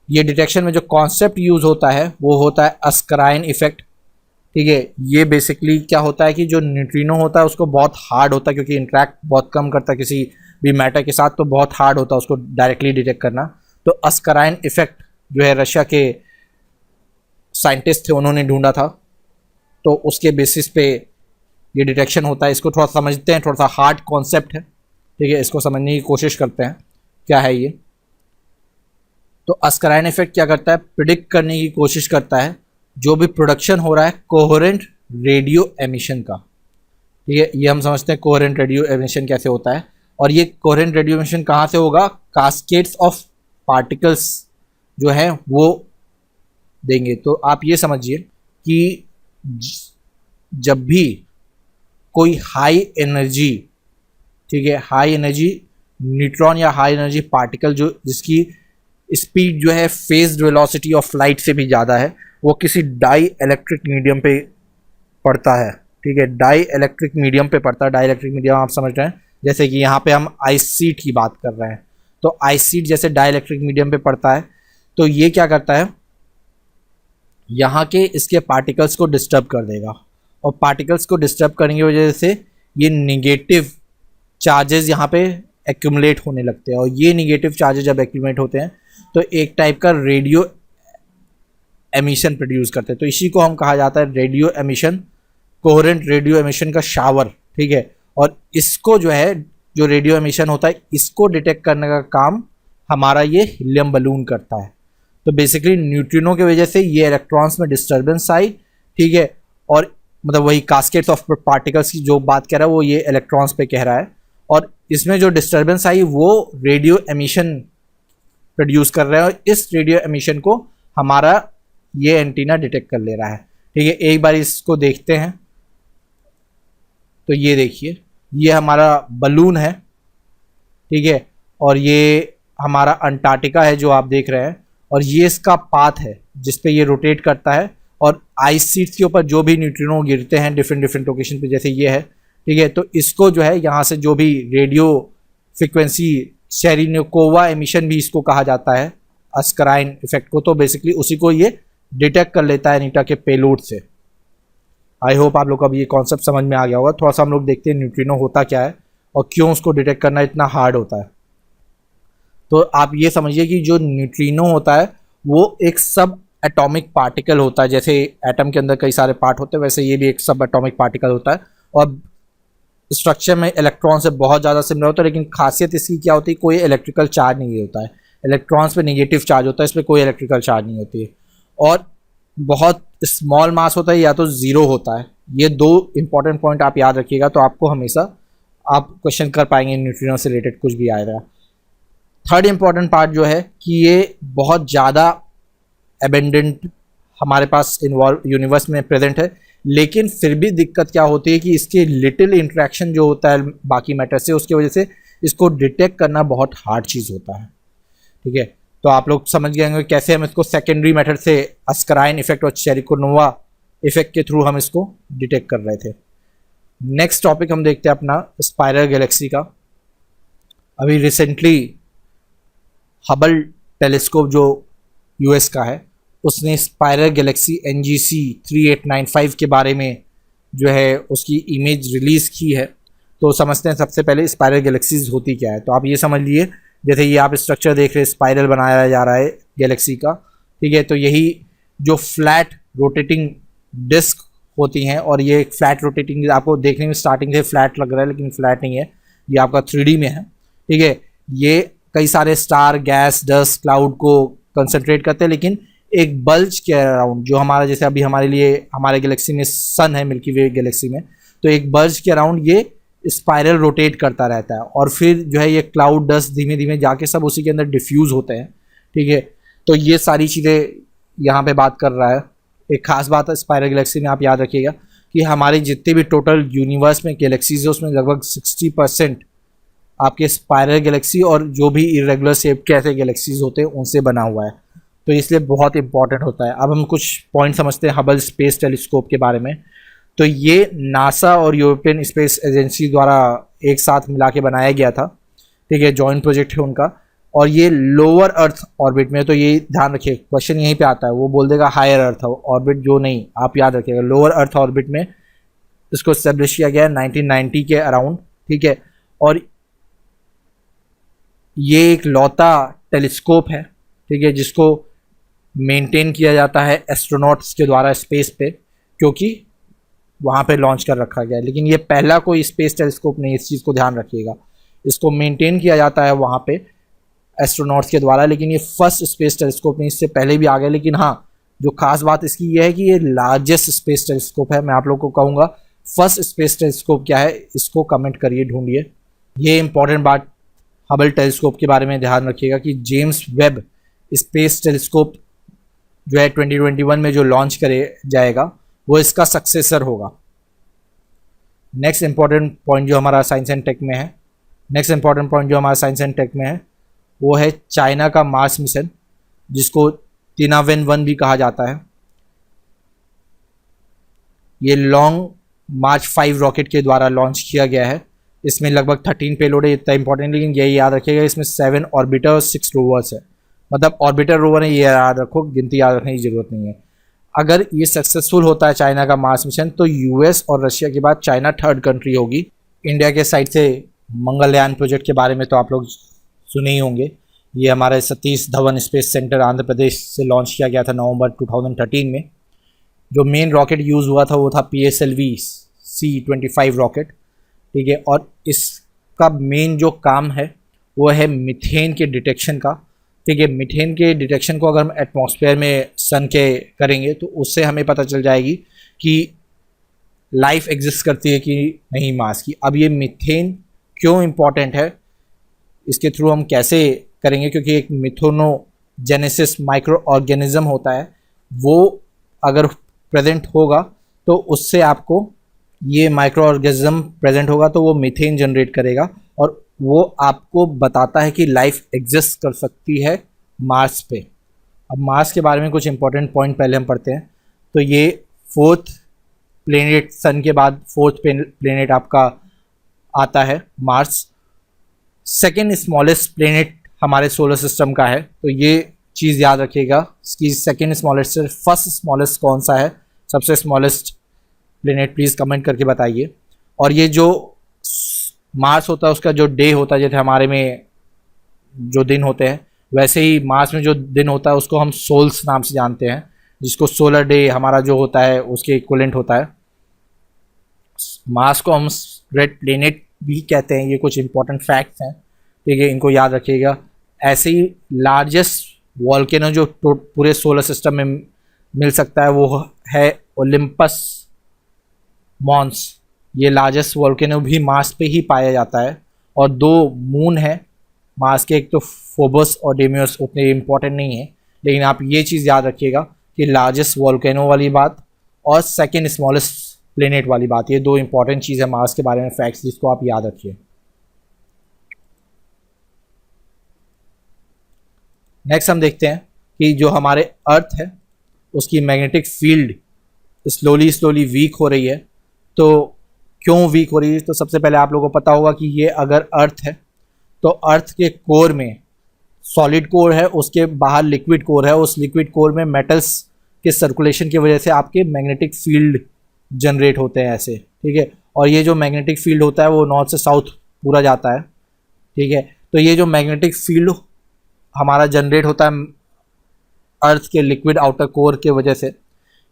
ये डिटेक्शन में जो कॉन्सेप्ट यूज़ होता है वो होता है अस्कराइन इफेक्ट। ठीक है, ये बेसिकली क्या होता है कि जो न्यूट्रिनो होता है उसको बहुत हार्ड होता है, क्योंकि इंटरेक्ट बहुत कम करता है किसी भी मैटर के साथ, तो बहुत हार्ड होता है उसको डायरेक्टली डिटेक्ट करना। तो अस्कराइन इफेक्ट जो है रशिया के साइंटिस्ट थे, उन्होंने ढूंढा था, तो उसके बेसिस पे ये डिटेक्शन होता है। इसको थोड़ा समझते हैं, थोड़ा सा हार्ड कॉन्सेप्ट है, ठीक है, इसको समझने की कोशिश करते हैं क्या है ये। तो अस्कराइन इफेक्ट क्या करता है, प्रिडिक्ट करने की कोशिश करता है जो भी प्रोडक्शन हो रहा है कोहेरेंट रेडियो एमिशन का। ठीक है, ये हम समझते हैं कोहेरेंट रेडियो एमिशन कैसे होता है, और ये कोहेरेंट रेडियो एमिशन कहाँ से होगा, कास्केड्स ऑफ पार्टिकल्स जो है वो देंगे। तो आप ये समझिए कि जब भी कोई हाई एनर्जी, ठीक है, हाई एनर्जी न्यूट्रॉन या हाई एनर्जी पार्टिकल जो जिसकी स्पीड जो है फेज वेलोसिटी ऑफ लाइट से भी ज़्यादा है, वो किसी डाई इलेक्ट्रिक मीडियम पे पड़ता है। ठीक है, डाई इलेक्ट्रिक मीडियम पे पड़ता है। डाई इलेक्ट्रिक मीडियम आप समझ रहे हैं, जैसे कि यहाँ पे हम आइस शीट की बात कर रहे हैं, तो आइस शीट जैसे डाई इलेक्ट्रिक मीडियम पे पड़ता है, तो ये क्या करता है, यहाँ के इसके पार्टिकल्स को डिस्टर्ब कर देगा, और पार्टिकल्स को डिस्टर्ब करने की वजह से ये निगेटिव चार्जेस यहाँ पे एक्यूमुलेट होने लगते हैं, और ये निगेटिव चार्जेस जब एक्यूमुलेट होते हैं तो एक टाइप का रेडियो एमिशन प्रोड्यूस करते हैं। तो इसी को हम कहा जाता है radio emission, coherent radio emission का शावर। ठीक है, और इसको जो है, जो रेडियो एमिशन होता है, इसको डिटेक्ट करने का काम हमारा ये हीलियम बलून करता है। तो बेसिकली न्यूट्रिनो की वजह से ये इलेक्ट्रॉन्स में डिस्टर्बेंस आई, ठीक है, और मतलब वही कास्केट्स ऑफ पार्टिकल्स की जो बात कर रहा है वो ये इलेक्ट्रॉन्स पे कह रहा है, और इसमें जो डिस्टर्बेंस आई वो रेडियो एमिशन प्रोड्यूस कर रहा है, और इस रेडियो एमिशन को हमारा ये एंटीना डिटेक्ट कर ले रहा है। ठीक है, एक बार इसको देखते हैं, तो ये देखिए, ये हमारा बलून है, ठीक है, और ये हमारा अंटार्कटिका है जो आप देख रहे हैं, और ये इसका पाथ है जिस पे ये रोटेट करता है, और आइस शीट्स के ऊपर जो भी न्यूट्रिनो गिरते हैं डिफरेंट डिफरेंट लोकेशन पे, जैसे ये है, ठीक है, तो इसको जो है यहाँ से जो भी रेडियो फ्रिक्वेंसी शेरिनोकोवा एमिशन भी इसको कहा जाता है, अस्कराइन इफेक्ट को, तो बेसिकली उसी को ये डिटेक्ट कर लेता है नीटा के पेलोड से। आई होप आप लोग को अब ये कॉन्सेप्ट समझ में आ गया होगा। थोड़ा सा हम लोग देखते हैं न्यूट्रिनो होता क्या है और क्यों उसको डिटेक्ट करना इतना हार्ड होता है। तो आप ये समझिए कि जो न्यूट्रिनो होता है वो एक सब एटॉमिक पार्टिकल होता है, जैसे एटम के अंदर कई सारे पार्ट होते हैं वैसे ये भी एक सब एटॉमिक पार्टिकल होता है, और स्ट्रक्चर में इलेक्ट्रॉन से बहुत ज़्यादा सिमिलर होता है, लेकिन खासियत इसकी क्या होती है, कोई इलेक्ट्रिकल चार्ज नहीं होता है। इलेक्ट्रॉन्स पे नेगेटिव चार्ज होता है, इस पर कोई इलेक्ट्रिकल चार्ज नहीं होती है, और बहुत स्मॉल मास होता है या तो ज़ीरो होता है। ये दो इंपॉर्टेंट पॉइंट आप याद रखिएगा, तो आपको हमेशा आप क्वेश्चन कर पाएंगे न्यूट्रिनो से रिलेटेड कुछ भी आएगा। थर्ड इंपॉर्टेंट पार्ट जो है कि ये बहुत ज़्यादा एबेंडेंट हमारे पास इन्वॉल्व यूनिवर्स में प्रेजेंट है, लेकिन फिर भी दिक्कत क्या होती है कि इसके लिटिल इंट्रैक्शन जो होता है बाकी मैटर से, उसकी वजह से इसको डिटेक्ट करना बहुत हार्ड चीज़ होता है। ठीक है, तो आप लोग समझ गए होंगे कैसे हम इसको सेकेंडरी मेथड से अस्कराइन इफेक्ट और शेरिनोकोवा इफेक्ट के थ्रू हम इसको डिटेक्ट कर रहे थे। नेक्स्ट टॉपिक हम देखते हैं अपना स्पाइरल गैलेक्सी का। अभी रिसेंटली हबल टेलीस्कोप जो यूएस का है उसने स्पाइरल गैलेक्सी NGC 3895 के बारे में जो है उसकी इमेज रिलीज़ की है। तो समझते हैं सबसे पहले स्पाइरल गैलेक्सीज होती क्या है। तो आप ये समझ लिए, जैसे ये आप स्ट्रक्चर देख रहे हैं, स्पाइरल बनाया जा रहा है गैलेक्सी का, ठीक है, तो यही जो फ्लैट रोटेटिंग डिस्क होती हैं, और ये एक फ्लैट रोटेटिंग आपको देखने में स्टार्टिंग से फ्लैट लग रहा है लेकिन फ्लैट नहीं है, ये आपका 3D में है। ठीक है, ये कई सारे स्टार, गैस, डस्ट, क्लाउड को कंसंट्रेट करते हैं, लेकिन एक बल्ज के अराउंड, जो हमारा जैसे अभी हमारे लिए हमारे गैलेक्सी में सन है, मिल्की वे गैलेक्सी में, तो एक बल्ज के अराउंड ये स्पाइरल रोटेट करता रहता है, और फिर जो है ये क्लाउड, डस्ट धीमे धीमे जाके सब उसी के अंदर डिफ्यूज़ होते हैं। ठीक है, तो ये सारी चीज़ें यहाँ पे बात कर रहा है। एक खास बात है स्पाइरल गैलेक्सी में, आप याद रखिएगा कि हमारे जितने भी टोटल यूनिवर्स में गैलेक्सीज है उसमें लगभग 60% आपके स्पाइरल गैलेक्सी और जो भी इरेगुलर शेप के ऐसे गैलेक्सीज होते हैं उनसे बना हुआ है, तो इसलिए बहुत इंपॉर्टेंट होता है। अब हम कुछ पॉइंट समझते हैं हबल स्पेस टेलीस्कोप के बारे में। तो ये नासा और यूरोपियन स्पेस एजेंसी द्वारा एक साथ मिला के बनाया गया था। ठीक है, जॉइंट प्रोजेक्ट है उनका। और ये लोअर अर्थ ऑर्बिट में, तो ये ध्यान रखिए क्वेश्चन यहीं पे आता है, वो बोल देगा हायर अर्थ ऑर्बिट, जो नहीं, आप याद रखिएगा लोअर अर्थ ऑर्बिट में इसको एस्टेब्लिश किया गया है 1990 के अराउंड, ठीक है। और ये एक लौता टेलीस्कोप है, ठीक है, जिसको मेंटेन किया जाता है एस्ट्रोनॉट्स के द्वारा स्पेस पे, क्योंकि वहाँ पे लॉन्च कर रखा गया है। लेकिन ये पहला कोई स्पेस टेलीस्कोप नहीं, इस चीज़ को ध्यान रखिएगा। इसको मेंटेन किया जाता है वहाँ पे एस्ट्रोनॉट्स के द्वारा, लेकिन ये फर्स्ट स्पेस टेलीस्कोप नहीं, इससे पहले भी आ गए। लेकिन हाँ, जो खास बात इसकी ये है कि ये लार्जेस्ट स्पेस टेलीस्कोप है। मैं आप लोग को कहूँगा फर्स्ट स्पेस टेलीस्कोप क्या है, इसको कमेंट करिए, ढूंढिए। ये इंपॉर्टेंट बात हबल टेलीस्कोप के बारे में ध्यान रखिएगा कि जेम्स वेब स्पेस टेलीस्कोप जो है 2021 में जो लॉन्च करे जाएगा, वो इसका सक्सेसर होगा। नेक्स्ट इंपॉर्टेंट पॉइंट जो हमारा साइंस एंड टेक में है, वो है चाइना का मार्स मिशन, जिसको तिनावेन-1 भी कहा जाता है। ये लॉन्ग मार्च 5 रॉकेट के द्वारा लॉन्च किया गया है। इसमें लगभग 13 पेलोड है, इतना इंपॉर्टेंट, लेकिन यही याद रखिएगा इसमें 7 ऑर्बिटर और 6 रोवर्स है। मतलब ऑर्बिटर रोवर है, ये याद रखो, गिनती याद रखने की जरूरत नहीं है। अगर ये सक्सेसफुल होता है चाइना का मार्स मिशन, तो यूएस और रशिया के बाद चाइना थर्ड कंट्री होगी। इंडिया के साइड से मंगलयान प्रोजेक्ट के बारे में तो आप लोग सुने ही होंगे। ये हमारे सतीश धवन स्पेस सेंटर आंध्र प्रदेश से लॉन्च किया गया था नवंबर 2013 में। जो मेन रॉकेट यूज़ हुआ था वो था PSLV C-25 रॉकेट, ठीक है। और इसका मेन जो काम है वो है मीथेन के डिटेक्शन का, ठीक है। मीथेन के डिटेक्शन को अगर हम एटमॉस्फेयर में सन के करेंगे तो उससे हमें पता चल जाएगी कि लाइफ एग्जिस्ट करती है कि नहीं मार्स की। अब ये मीथेन क्यों इम्पॉर्टेंट है, इसके थ्रू हम कैसे करेंगे, क्योंकि एक मिथेनोजेनेसिस माइक्रो ऑर्गेनिज्म होता है, वो अगर प्रेजेंट होगा तो उससे आपको ये माइक्रो ऑर्गेनिज्म प्रेजेंट होगा तो वो मीथेन जनरेट करेगा, और वो आपको बताता है कि लाइफ एग्जिस्ट कर सकती है मार्स पे। अब मार्स के बारे में कुछ इंपॉर्टेंट पॉइंट पहले हम पढ़ते हैं। तो ये 4th प्लेनेट, सन के बाद 4th प्लेनेट आपका आता है मार्स। 2nd स्मॉलेस्ट प्लेनेट हमारे सोलर सिस्टम का है, तो ये चीज़ याद रखिएगा कि 2nd स्मॉलेस्ट से 1st स्मॉलेस्ट कौन सा है, सबसे स्मॉलेस्ट प्लेनेट, प्लीज़ कमेंट करके बताइए। और ये जो मार्स होता है उसका जो डे होता है, जैसे हमारे में जो दिन होते हैं वैसे ही मार्स में जो दिन होता है उसको हम सोल्स नाम से जानते हैं, जिसको सोलर डे हमारा जो होता है उसके इक्विवेलेंट होता है। मार्स को हम रेड प्लेनेट भी कहते हैं। ये कुछ इंपॉर्टेंट फैक्ट्स हैं, ठीक है, इनको याद रखिएगा। ऐसे ही लार्जेस्ट वॉल्केनो जो पूरे सोलर सिस्टम में मिल सकता है वो है ओलिम्पस मॉन्स। ये लार्जेस्ट वॉल्केनो भी मार्स पे ही पाया जाता है। और 2 मून है मार्स के, एक तो फोबस और डेमियोस, उतने इम्पॉर्टेंट नहीं है, लेकिन आप ये चीज़ याद रखिएगा कि लार्जेस्ट वॉल्केनो वाली बात और 2nd स्मॉलेस्ट प्लेनेट वाली बात, ये 2 इंपॉर्टेंट चीज़ है मार्स के बारे में फैक्ट्स, जिसको आप याद रखिए। नेक्स्ट हम देखते हैं कि जो हमारे अर्थ है उसकी मैग्नेटिक फील्ड स्लोली वीक हो रही है। तो क्यों वीक हो रही है, तो सबसे पहले आप लोगों को पता होगा कि ये अगर अर्थ है तो अर्थ के कोर में सॉलिड कोर है, उसके बाहर लिक्विड कोर है, उस लिक्विड कोर में मेटल्स के सर्कुलेशन की वजह से आपके मैग्नेटिक फील्ड जनरेट होते हैं ऐसे, ठीक है। और ये जो मैग्नेटिक फील्ड होता है वो नॉर्थ से साउथ पूरा जाता है, ठीक है। तो ये जो मैग्नेटिक फील्ड हमारा जनरेट होता है अर्थ के लिक्विड आउटर कोर के वजह से,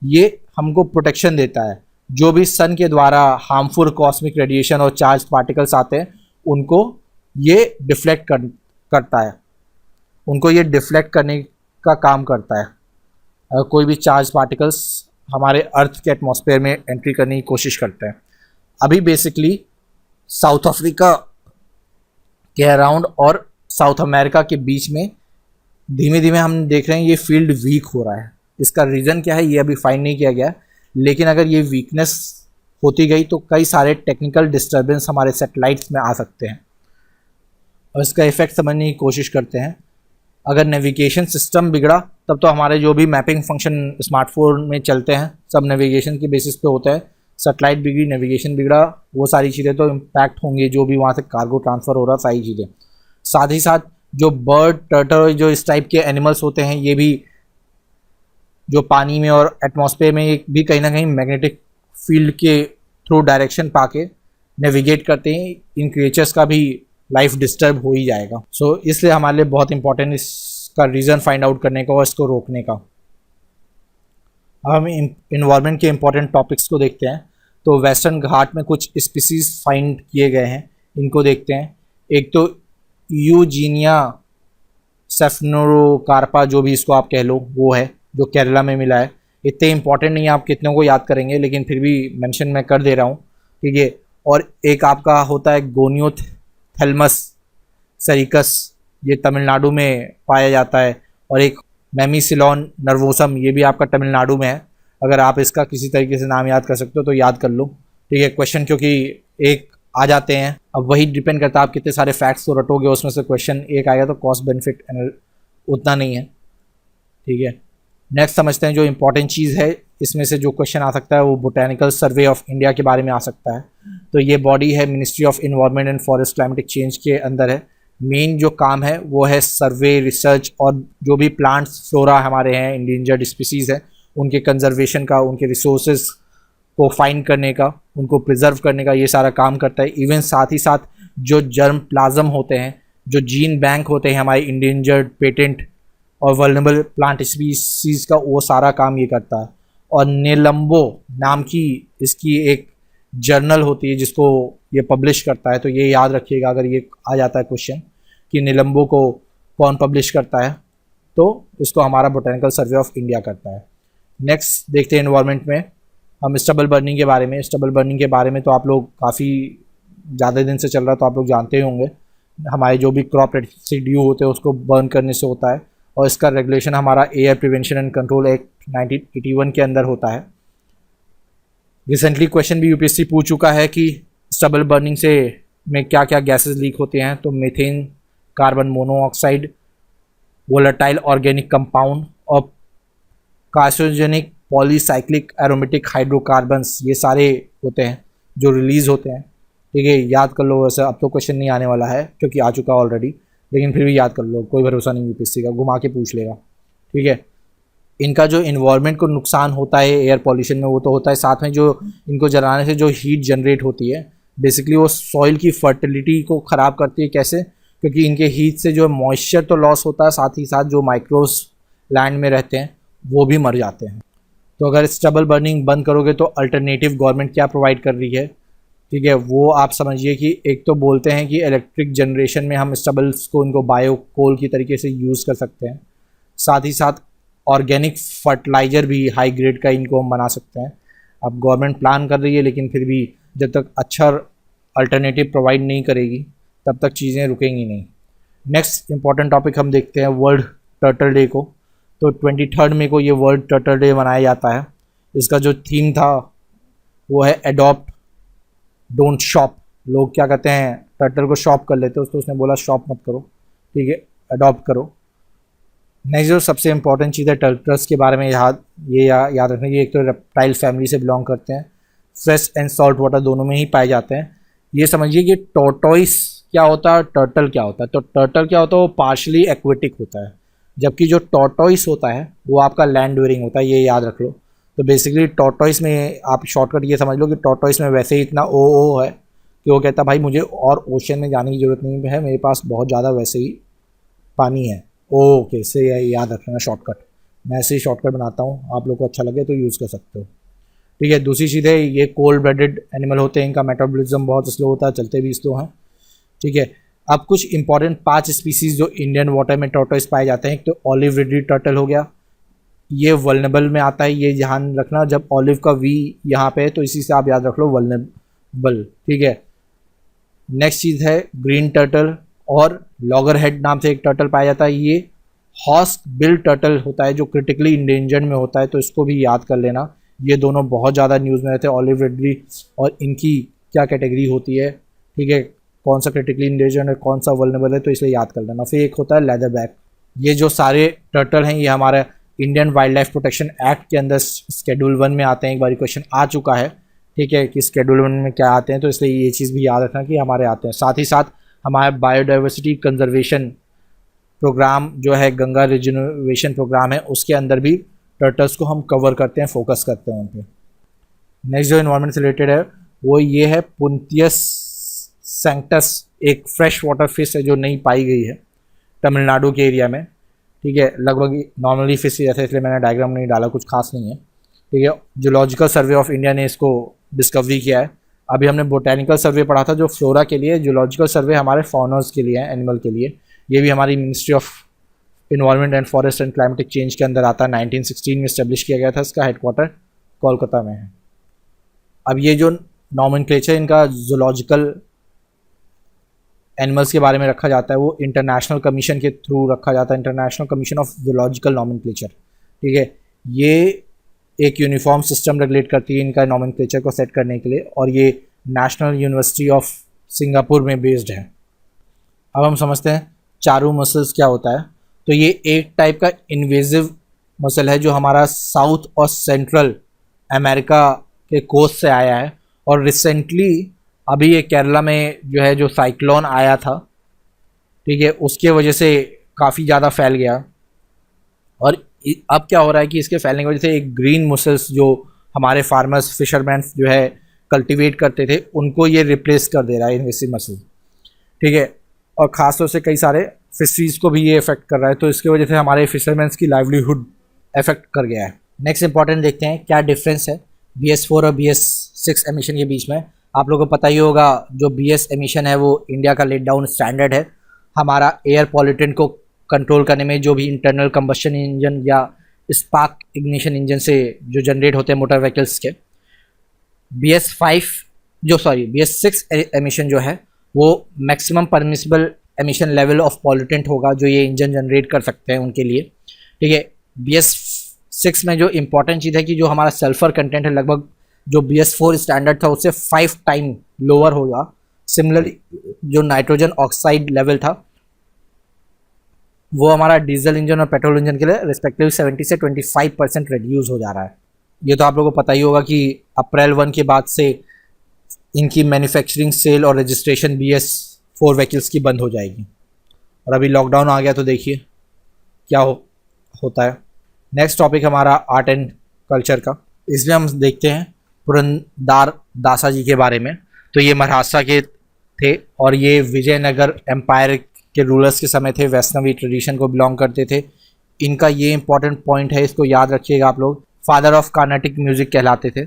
ये हमको प्रोटेक्शन देता है। जो भी सन के द्वारा हार्मफुल कॉस्मिक रेडिएशन और चार्ज पार्टिकल्स आते हैं उनको ये डिफ्लेक्ट करता है, उनको ये डिफ्लेक्ट करने का काम करता है। अगर कोई भी चार्ज पार्टिकल्स हमारे अर्थ के एटमॉस्फेयर में एंट्री करने की कोशिश करते हैं। अभी बेसिकली साउथ अफ्रीका के अराउंड और साउथ अमेरिका के बीच में धीमे धीमे हम देख रहे हैं ये फील्ड वीक हो रहा है। इसका रीज़न क्या है ये अभी फाइंड नहीं किया गया, लेकिन अगर ये वीकनेस होती गई तो कई सारे टेक्निकल डिस्टर्बेंस हमारे सैटेलाइट्स में आ सकते हैं, और इसका इफेक्ट समझने की कोशिश करते हैं। अगर नेविगेशन सिस्टम बिगड़ा तब तो हमारे जो भी मैपिंग फंक्शन स्मार्टफोन में चलते हैं सब नेविगेशन के बेसिस पे होता है। सैटेलाइट बिगड़ी, नेविगेशन बिगड़ा, वो सारी चीज़ें तो इम्पैक्ट होंगी, जो भी वहाँ से कार्गो ट्रांसफ़र हो रहा, सारी चीज़ें। साथ ही साथ जो बर्ड, टर्टल, जो इस टाइप के एनिमल्स होते हैं, ये भी जो पानी में और एटमॉस्फेयर में ये भी कहीं ना कहीं मैग्नेटिक फील्ड के थ्रू डायरेक्शन पाके नेविगेट करते हैं। इन क्रिएचर्स का भी लाइफ डिस्टर्ब हो ही जाएगा। सो इसलिए हमारे लिए बहुत इंपॉर्टेंट इसका रीज़न फाइंड आउट करने का और इसको रोकने का। अब हम इन्वायरमेंट के इंपॉर्टेंट टॉपिक्स को देखते हैं। तो वेस्टर्न घाट में कुछ स्पीसीज फाइंड किए गए हैं, इनको देखते हैं। एक तो यूजीनिया सेफनोरोकार्पा, जो भी इसको आप कह लो, वो है जो केरला में मिला है। इतने इंपॉर्टेंट नहीं है, आप कितनों को याद करेंगे, लेकिन फिर भी मेंशन मैं कर दे रहा हूँ, ठीक है। और एक आपका होता है गोनियोथेल्मस सेरिकस, ये तमिलनाडु में पाया जाता है। और एक मेमिसिलॉन नर्वोसम, ये भी आपका तमिलनाडु में है। अगर आप इसका किसी तरीके से नाम याद कर सकते हो तो याद कर लो, ठीक है। क्वेश्चन क्योंकि एक आ जाते हैं, अब वही डिपेंड करता है आप कितने सारे फैक्ट्स को रटोगे, उसमें से क्वेश्चन एक आएगा तो कॉस्ट बेनिफिट उतना नहीं है, ठीक है। नेक्स्ट समझते हैं जो इंपॉर्टेंट चीज़ है इसमें से जो क्वेश्चन आ सकता है, वो बोटेनिकल सर्वे ऑफ इंडिया के बारे में आ सकता है। तो ये बॉडी है ministry of environment and forest climatic change के अंदर है। मेन जो काम है वो है सर्वे, रिसर्च और जो भी प्लांट्स फ्लोरा हमारे हैं, इंडेंजर्ड स्पीसीज़ है, उनके कंजर्वेशन का, उनके रिसोर्सेज को फाइंड करने का, उनको प्रिजर्व करने का, ये सारा काम करता है। इवन साथ ही साथ जो जर्म प्लाज्म होते हैं, जो जीन बैंक होते हैं हमारे इंडेंजर्ड, पेटेंट और वल्नरेबल प्लांट स्पीसीज़ का, वो सारा काम ये करता है। और नेलम्बो नाम की इसकी एक जर्नल होती है जिसको ये पब्लिश करता है। तो ये याद रखिएगा अगर ये आ जाता है क्वेश्चन कि नेलम्बो को कौन पब्लिश करता है, तो इसको हमारा बोटेनिकल सर्वे ऑफ इंडिया करता है। नेक्स्ट देखते हैं एनवायरनमेंट में हम स्टबल बर्निंग के बारे में। स्टबल बर्निंग के बारे में तो आप लोग काफ़ी ज़्यादा दिन से चल रहा है तो आप लोग जानते ही होंगे। हमारे जो भी क्रॉप रेसिड्यू होते हैं उसको बर्न करने से होता है, और इसका रेगुलेशन हमारा air prevention and control act 1981 के अंदर होता है। रिसेंटली क्वेश्चन भी यूपीएससी पूछ चुका है कि स्टबल बर्निंग से में क्या क्या गैसेस लीक होते हैं। तो methane, carbon monoxide, volatile organic compound और कार्सिनोजेनिक पॉलीसाइक्लिक एरोमेटिक हाइड्रोकार्बन्स, ये सारे होते हैं जो रिलीज़ होते हैं, ठीक है। याद कर लो, वैसे अब तो क्वेश्चन नहीं आने वाला है क्योंकि आ चुका ऑलरेडी, लेकिन फिर भी याद कर लो, कोई भरोसा नहीं यूपीएससी का, घुमा के पूछ लेगा, ठीक है। इनका जो इन्वायरमेंट को नुकसान होता है एयर पॉल्यूशन में, वो तो होता है, साथ में जो इनको जलाने से जो हीट जनरेट होती है, बेसिकली वो सॉइल की फर्टिलिटी को ख़राब करती है। कैसे? क्योंकि इनके हीट से जो मॉइस्चर तो लॉस होता है, साथ ही साथ जो माइक्रोब्स लैंड में रहते हैं वो भी मर जाते हैं। तो अगर स्टबल बर्निंग बंद करोगे तो अल्टरनेटिव गवर्नमेंट क्या प्रोवाइड कर रही है, ठीक है, वो आप समझिए कि एक तो बोलते हैं कि इलेक्ट्रिक जनरेशन में हम स्टबल्स को, इनको बायो कोल की तरीके से यूज़ कर सकते हैं। साथ ही साथ ऑर्गेनिक फर्टिलाइज़र भी हाई ग्रेड का इनको हम बना सकते हैं। अब गवर्नमेंट प्लान कर रही है, लेकिन फिर भी जब तक अच्छा अल्टरनेटिव प्रोवाइड नहीं करेगी तब तक चीज़ें रुकेंगी नहीं। नेक्स्ट इंपॉर्टेंट टॉपिक हम देखते हैं वर्ल्ड टर्टल डे को। तो 23 मई को ये वर्ल्ड टर्टल डे मनाया जाता है। इसका जो थीम था वो है एडॉप्ट डोंट शॉप। लोग क्या कहते हैं, टर्टल को शॉप कर लेते हैं, तो उसने बोला शॉप मत करो, ठीक है, अडॉप्ट करो। नेक्स्ट जो सबसे इंपॉर्टेंट चीज़ है टर्टल्स के बारे में याद रखने की, एक तो रेप्टाइल फैमिली से बिलोंग करते हैं, फ्रेश एंड सॉल्ट वाटर दोनों में ही पाए जाते हैं। ये समझिए कि टॉर्टोइस क्या होता है, टर्टल क्या होता है। तो टर्टल क्या होता है, वो पार्शली एक्वेटिक होता है, जबकि जो टॉर्टोइस होता है वो आपका लैंड ड्वेरिंग होता है, ये याद रख लो। तो बेसिकली टॉर्टोइस में आप शॉर्टकट ये समझ लो कि टॉर्टोइस में वैसे ही इतना ओ है कि वो कहता है भाई मुझे और ओशन में जाने की ज़रूरत नहीं है, मेरे पास बहुत ज़्यादा वैसे ही पानी है। ओके, से याद रखना शॉर्टकट, मैं ऐसे ही शॉर्टकट बनाता हूँ, आप लोग को अच्छा लगे तो यूज़ कर सकते हो, ठीक है। दूसरी चीज़ है, ये कोल्ड ब्लडेड एनिमल होते हैं, इनका मेटाबॉलिज्म बहुत स्लो होता है, चलते भी स्लो हैं, ठीक है। अब कुछ इंपॉर्टेंट 5 स्पीसीज जो इंडियन वाटर में टॉर्टोइस पाए जाते हैं। एक तो ऑलिव रिडली टर्टल हो गया, ये वल्नरेबल में आता है, ये ध्यान रखना, जब ऑलिव का वी यहाँ पे है तो इसी से आप याद रख लो वल्नरेबल, ठीक है। नेक्स्ट चीज़ है ग्रीन टर्टल, और लॉगर हेड नाम से एक टर्टल पाया जाता है, ये हॉर्स बिल टर्टल होता है जो क्रिटिकली इंडेंजर्ड में होता है, तो इसको भी याद कर लेना। ये दोनों बहुत ज़्यादा न्यूज़ में रहते हैं, ऑलिव रिडली, और इनकी क्या कैटेगरी होती है, ठीक है, कौन सा क्रिटिकली इंडेंजर्ड है, कौन सा वल्नरेबल है, तो इसलिए याद कर लेना। फिर एक होता है लेदर बैक। ये जो सारे टर्टल हैं ये हमारे Indian wild life protection act के अंदर शेड्यूल 1 में आते हैं। एक बार क्वेश्चन आ चुका है, ठीक है, कि शेड्यूल 1 में क्या आते हैं, तो इसलिए ये चीज़ भी याद रखना कि हमारे आते हैं। साथ ही साथ हमारा बायोडाइवर्सिटी कंजर्वेशन प्रोग्राम जो है, गंगा रिजर्वेशन प्रोग्राम है, उसके अंदर भी टर्टल्स को हम कवर करते हैं, फोकस करते हैं उन पर। नेक्स्ट जो इन्वायरमेंट से रिलेटेड है वो ये है पुंतियस सैंक्टस, एक फ्रेश वाटर फिश है जो नहीं पाई गई है तमिलनाडु के एरिया में। ठीक है, लगभग नॉर्मली फिश जैसे, इसलिए मैंने डायग्राम नहीं डाला, कुछ खास नहीं है। ठीक है, जूलॉजिकल सर्वे ऑफ इंडिया ने इसको डिस्कवरी किया है। अभी हमने बोटेनिकल सर्वे पढ़ा था जो फ्लोरा के लिए, जूलॉजिकल सर्वे हमारे फॉनर्स के लिए है, एनिमल के लिए। ये भी हमारी ministry of environment and forest and climatic change के अंदर आता है। 1916 में इस्टेब्लिश किया गया था, इसका हेडक्वार्टर कोलकाता में है। अब ये जो नॉमेनक्लेचर इनका जूलॉजिकल एनिमल्स के बारे में रखा जाता है वो इंटरनेशनल कमीशन के थ्रू रखा जाता है, international commission of zoological nomenclature. ठीक है, ये एक यूनिफॉर्म सिस्टम रेगुलेट करती है इनका नॉमेनक्लेचर को सेट करने के लिए, और ये नेशनल यूनिवर्सिटी ऑफ सिंगापुर में बेस्ड है। अब हम समझते हैं चारू मसल्स क्या होता है। तो ये एक टाइप का इन्वेजिव मसल है जो हमारा साउथ और सेंट्रल अमेरिका के कोस्ट से आया है, और रिसेंटली अभी ये केरला में जो है जो साइक्लोन आया था, ठीक है, उसके वजह से काफ़ी ज़्यादा फैल गया। और अब क्या हो रहा है कि इसके फैलने की वजह से एक ग्रीन मसल्स जो हमारे फार्मर्स फिशरमैन जो है कल्टीवेट करते थे, उनको ये रिप्लेस कर दे रहा है इन्वेसिव मसल। ठीक है, और ख़ासतौर से कई सारे फिशरीज़ को भी ये इफेक्ट कर रहा है, तो इसकी वजह से हमारे फिशरमैन्स की लाइवलीहुड इफेक्ट कर गया है। नेक्स्ट इंपॉर्टेंट देखते हैं क्या डिफरेंस है BS4 और BS6 एमिशन के बीच में। आप लोगों को पता ही होगा जो BS एमिशन है वो इंडिया का लेट डाउन स्टैंडर्ड है हमारा एयर पॉल्यूटेंट को कंट्रोल करने में। जो भी इंटरनल कंबशन इंजन या स्पार्क इग्निशन इंजन से जो जनरेट होते हैं मोटर व्हीकल्स के, BS6 एमिशन जो है वो maximum permissible emission level of pollutant होगा जो ये इंजन जनरेट कर सकते हैं उनके लिए। ठीक है, BS6 में जो इंपॉर्टेंट चीज़ है कि जो हमारा सल्फर कंटेंट है लगभग जो BS4 स्टैंडर्ड था उससे 5 टाइम लोअर होगा। सिमिलरली जो नाइट्रोजन ऑक्साइड लेवल था वो हमारा डीजल इंजन और पेट्रोल इंजन के लिए रिस्पेक्टिव 70 से 25% रिड्यूस हो जा रहा है। ये तो आप लोगों को पता ही होगा कि अप्रैल 1 के बाद से इनकी मैन्युफैक्चरिंग, सेल और रजिस्ट्रेशन BS4 व्हीकल्स की बंद हो जाएगी। और अभी लॉकडाउन आ गया तो देखिए क्या होता है। नेक्स्ट टॉपिक हमारा आर्ट एंड कल्चर का। इसमें हम देखते हैं पुरंदार दासा जी के बारे में। तो ये महाराष्ट्र के थे और ये विजयनगर एम्पायर के रूलर्स के समय थे, वैष्णवी ट्रेडिशन को बिलोंग करते थे। इनका ये इंपॉर्टेंट पॉइंट है, इसको याद रखिएगा आप लोग, फादर ऑफ कार्नेटिक म्यूजिक कहलाते थे।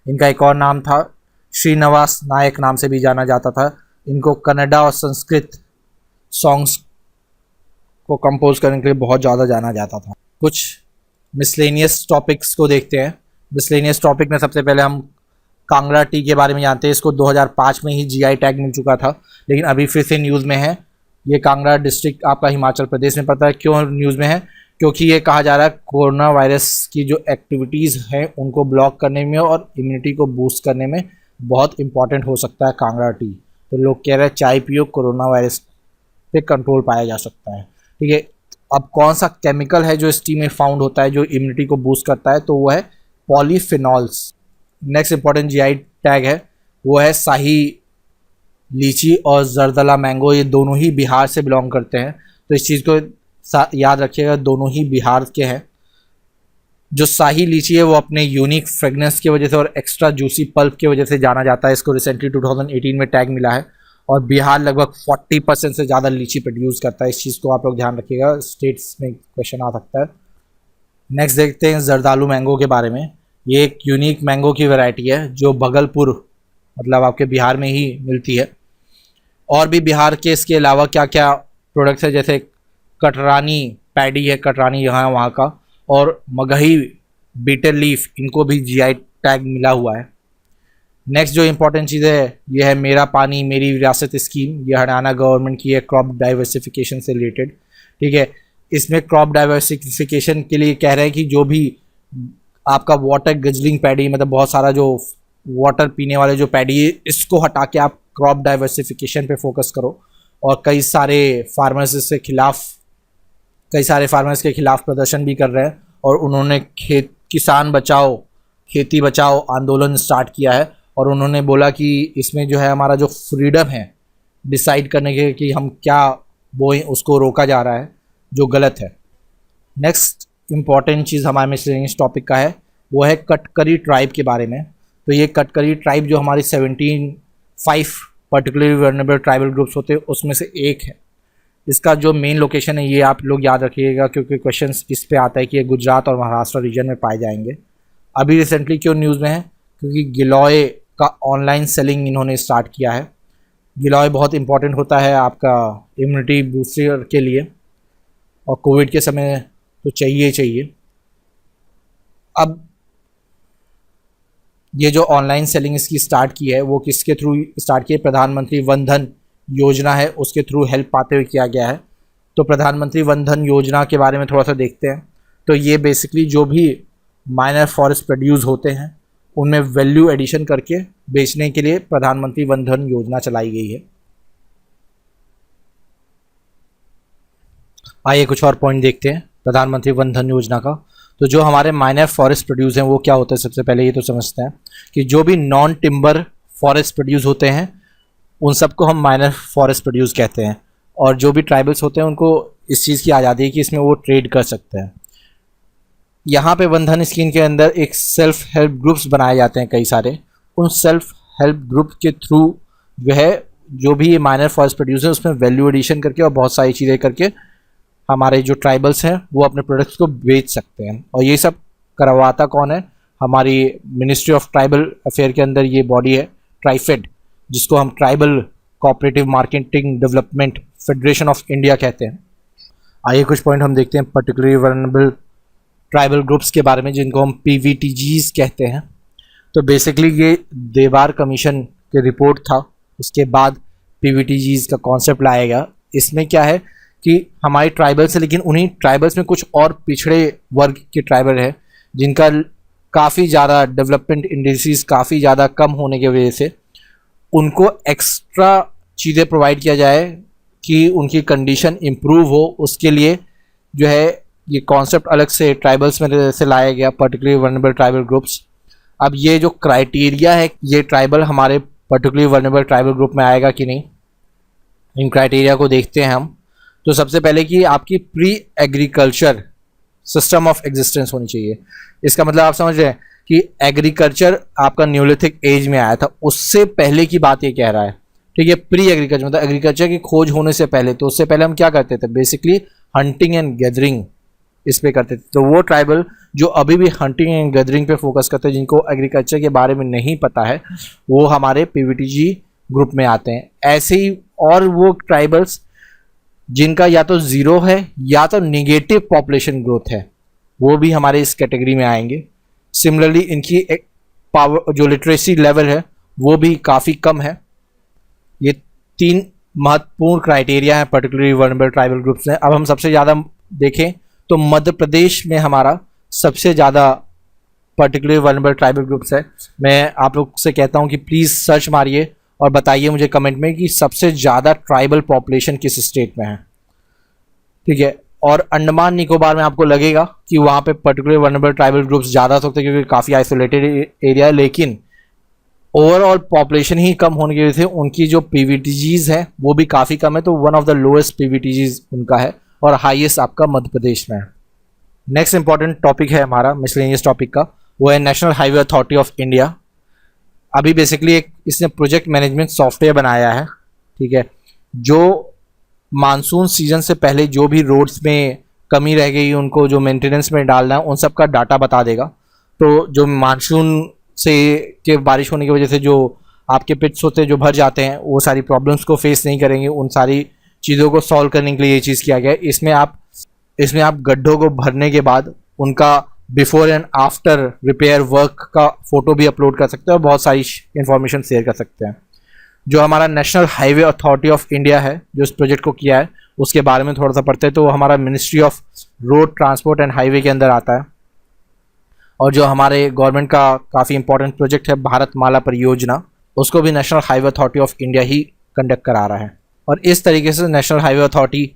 इनका एक और नाम था, श्रीनिवास नायक नाम से भी जाना जाता था। इनको कन्नड़ा और संस्कृत सॉन्ग्स को कंपोज करने के लिए बहुत ज़्यादा जाना जाता था। कुछ मिसलेनियस टॉपिक्स को देखते हैं। मिसलेनियस टॉपिक में सबसे पहले हम कांगड़ा टी के बारे में जानते हैं। इसको 2005 में ही GI टैग मिल चुका था, लेकिन अभी फिर से न्यूज़ में है। ये कांगड़ा डिस्ट्रिक्ट आपका हिमाचल प्रदेश में पड़ता है। क्यों न्यूज़ में है? क्योंकि ये कहा जा रहा है कोरोना वायरस की जो एक्टिविटीज़ हैं उनको ब्लॉक करने में और इम्यूनिटी को बूस्ट करने में बहुत इंपॉर्टेंट हो सकता है कांगड़ा टी। तो लोग कह रहे हैं चाय पियो, कोरोना वायरस पे कंट्रोल पाया जा सकता है। ठीक है, अब कौन सा केमिकल है जो इस टी में फाउंड होता है जो इम्यूनिटी को बूस्ट करता है? तो वो है polyphenols. Next important GI tag है वो है शाही लीची और जरदला मैंगो। ये दोनों ही बिहार से बिलोंग करते हैं, तो इस चीज़ को याद रखिएगा, दोनों ही बिहार के हैं। जो शाही लीची है वो अपने यूनिक फ्रेगनेंस की वजह से और एक्स्ट्रा जूसी पल्प की वजह से जाना जाता है। इसको रिसेंटली 2018 में टैग मिला है और बिहार लगभग 40% से ज़्यादा लीची प्रोड्यूस करता है। इस चीज़ को आप लोग ध्यान रखिएगा, स्टेट्स में क्वेश्चन आ सकता है। नेक्स्ट देखते हैं जरदालू मैंगो के बारे में। ये एक यूनिक मैंगो की वैरायटी है जो भगलपुर मतलब आपके बिहार में ही मिलती है। और भी बिहार के इसके अलावा क्या क्या प्रोडक्ट्स है, जैसे कटरानी पैडी है, कटरानी यहाँ वहाँ का, और मगही बीटर लीफ, इनको भी GI टैग मिला हुआ है। नेक्स्ट जो इंपॉर्टेंट चीज़ है ये है मेरा पानी मेरी विरासत स्कीम। ये हरियाणा गवर्नमेंट की है क्रॉप डाइवर्सिफिकेशन से रिलेटेड। ठीक है, इसमें क्रॉप डाइवर्सिफिकेशन के लिए कह रहे हैं कि जो भी आपका वाटर गजलिंग पैडी, मतलब बहुत सारा जो वाटर पीने वाले जो पैडी है, इसको हटा के आप क्रॉप डाइवर्सिफिकेशन पे फोकस करो। और कई सारे फार्मर्स के खिलाफ प्रदर्शन भी कर रहे हैं और उन्होंने किसान बचाओ खेती बचाओ आंदोलन स्टार्ट किया है। और उन्होंने बोला कि इसमें जो है हमारा जो फ्रीडम है डिसाइड करने के कि हम क्या बोएं उसको रोका जा रहा है, जो गलत है। नेक्स्ट इम्पॉर्टेंट चीज़ हमारे मिसलेनियस टॉपिक का है वो है कटकरी ट्राइब के बारे में। तो ये कटकरी ट्राइब जो हमारी 5 पर्टिकुलरली वल्नरेबल ट्राइबल ग्रुप्स होते हैं उसमें से एक है। इसका जो मेन लोकेशन है ये आप लोग याद रखिएगा, क्योंकि क्वेश्चंस इस पे आता है कि ये गुजरात और महाराष्ट्र रीजन में पाए जाएंगे। अभी रिसेंटली क्यों न्यूज़ में है, क्योंकि गिलॉय का ऑनलाइन सेलिंग इन्होंने स्टार्ट किया है। गिलॉय बहुत इंपॉर्टेंट होता है आपका इम्यूनिटी बूस्टर के लिए, और कोविड के समय तो चाहिए चाहिए। अब ये जो ऑनलाइन सेलिंग इसकी स्टार्ट की है वो किसके थ्रू स्टार्ट की है, प्रधानमंत्री वन धन योजना है उसके थ्रू हेल्प पाते हुए किया गया है। तो प्रधानमंत्री वन धन योजना के बारे में थोड़ा सा देखते हैं। तो ये बेसिकली जो भी माइनर फॉरेस्ट प्रोड्यूस होते हैं उनमें वैल्यू एडिशन करके बेचने के लिए प्रधानमंत्री वन धन योजना चलाई गई है। आइए कुछ और पॉइंट देखते हैं प्रधानमंत्री वन धन योजना का। तो जो हमारे माइनर फॉरेस्ट प्रोड्यूस हैं वो क्या होता है, सबसे पहले ये तो समझते हैं कि जो भी नॉन टिम्बर फॉरेस्ट प्रोड्यूस होते हैं उन सबको हम माइनर फॉरेस्ट प्रोड्यूस कहते हैं। और जो भी ट्राइबल्स होते हैं उनको इस चीज़ की आज़ादी है कि इसमें वो ट्रेड कर सकते हैं। यहाँ पे वन धन स्कीम के अंदर एक सेल्फ हेल्प ग्रुप्स बनाए जाते हैं कई सारे। उन सेल्फ हेल्प ग्रुप के थ्रू जो है जो भी माइनर फॉरेस्ट प्रोड्यूस है उसमें वैल्यू एडिशन करके और बहुत सारी चीज़ें करके हमारे जो ट्राइबल्स हैं वो अपने प्रोडक्ट्स को बेच सकते हैं। और ये सब करवाता कौन है, हमारी मिनिस्ट्री ऑफ ट्राइबल अफेयर के अंदर ये बॉडी है ट्राइफेड, जिसको हम tribal cooperative marketing development federation of India कहते हैं। आइए कुछ पॉइंट हम देखते हैं पर्टिकुलरली वल्नरेबल ट्राइबल ग्रुप्स के बारे में जिनको हम PVTGs कहते हैं। तो बेसिकली ये देवार कमीशन के रिपोर्ट था, उसके बाद PVTGs का कॉन्सेप्ट लाया गया। इसमें क्या है कि हमारे ट्राइबल्स है लेकिन उन्हीं ट्राइबल्स में कुछ और पिछड़े वर्ग के ट्राइबल है जिनका काफ़ी ज़्यादा डेवलपमेंट इंडिसेस काफ़ी ज़्यादा कम होने की वजह से उनको एक्स्ट्रा चीज़ें प्रोवाइड किया जाए कि उनकी कंडीशन इम्प्रूव हो। उसके लिए जो है ये कॉन्सेप्ट अलग से ट्राइबल्स में से लाया गया, पर्टिकुलरली वल्नरेबल ट्राइबल ग्रुप्स। अब ये जो क्राइटेरिया है ये ट्राइबल हमारे पर्टिकुलरली वल्नरेबल ट्राइबल ग्रुप में आएगा कि नहीं, इन क्राइटेरिया को देखते हैं हम। तो सबसे पहले कि आपकी pre agriculture system of existence होनी चाहिए। इसका मतलब आप समझ रहे हैं कि एग्रीकल्चर आपका न्यूलिथिक एज में आया था, उससे पहले की बात ये कह रहा है। ठीक है, प्री एग्रीकल्चर मतलब एग्रीकल्चर की खोज होने से पहले। तो उससे पहले हम क्या करते थे, बेसिकली हंटिंग एंड गैदरिंग इस पे करते थे। तो वो ट्राइबल जो अभी भी हंटिंग एंड गैदरिंग पे फोकस करते हैं, जिनको एग्रीकल्चर के बारे में नहीं पता है, वो हमारे PVTG ग्रुप में आते हैं। ऐसे ही और वो ट्राइबल्स जिनका या तो ज़ीरो है या तो निगेटिव पॉपुलेशन ग्रोथ है, वो भी हमारे इस कैटेगरी में आएंगे। सिमिलरली इनकी एक पावर जो लिटरेसी लेवल है वो भी काफ़ी कम है। ये 3 महत्वपूर्ण क्राइटेरिया हैं पर्टिकुलरली वल्नरेबल ट्राइबल ग्रुप्स में। अब हम सबसे ज़्यादा देखें तो मध्य प्रदेश में हमारा सबसे ज़्यादा पर्टिकुलरली वल्नरेबल ट्राइबल ग्रुप्स है। मैं आप लोग से कहता हूँ कि प्लीज़ सर्च मारिए और बताइए मुझे कमेंट में कि सबसे ज़्यादा ट्राइबल पॉपुलेशन किस स्टेट में है। ठीक है, और अंडमान निकोबार में आपको लगेगा कि वहाँ पे पर्टिकुलर वल्नरेबल ट्राइबल ग्रुप्स ज़्यादा होते हैं क्योंकि काफ़ी आइसोलेटेड एरिया है, लेकिन ओवरऑल पॉपुलेशन ही कम होने की वजह से उनकी जो PVTGs है वो भी काफ़ी कम है। तो one of the lowest PVTGs उनका है और हाईएस्ट आपका मध्य प्रदेश में है। नेक्स्ट इंपॉर्टेंट टॉपिक है हमारा मिसलेनियस टॉपिक का, वो है national highway authority of India. अभी बेसिकली एक इसने प्रोजेक्ट मैनेजमेंट सॉफ्टवेयर बनाया है। ठीक है, जो मानसून सीजन से पहले जो भी रोड्स में कमी रह गई उनको जो मेंटेनेंस में डालना है उन सब का डाटा बता देगा। तो जो मानसून से के बारिश होने की वजह से जो आपके पिट्स होते हैं जो भर जाते हैं वो सारी प्रॉब्लम्स को फेस नहीं करेंगे, उन सारी चीज़ों को सॉल्व करने के लिए ये चीज़ किया गया है। इसमें आप गड्ढों को भरने के बाद उनका before and after repair work का फोटो भी अपलोड कर सकते हैं और बहुत सारी इंफॉर्मेशन शेयर कर सकते हैं। जो हमारा national highway authority of India है जो इस प्रोजेक्ट को किया है उसके बारे में थोड़ा सा पढ़ते हैं। तो वो हमारा ministry of road transport and highway के अंदर आता है और जो हमारे गवर्नमेंट का काफ़ी इंपॉर्टेंट प्रोजेक्ट है भारत माला परियोजना, उसको भी national highway authority of India he conduct करा रहा है। और इस तरीके से नेशनल हाईवे अथॉरिटी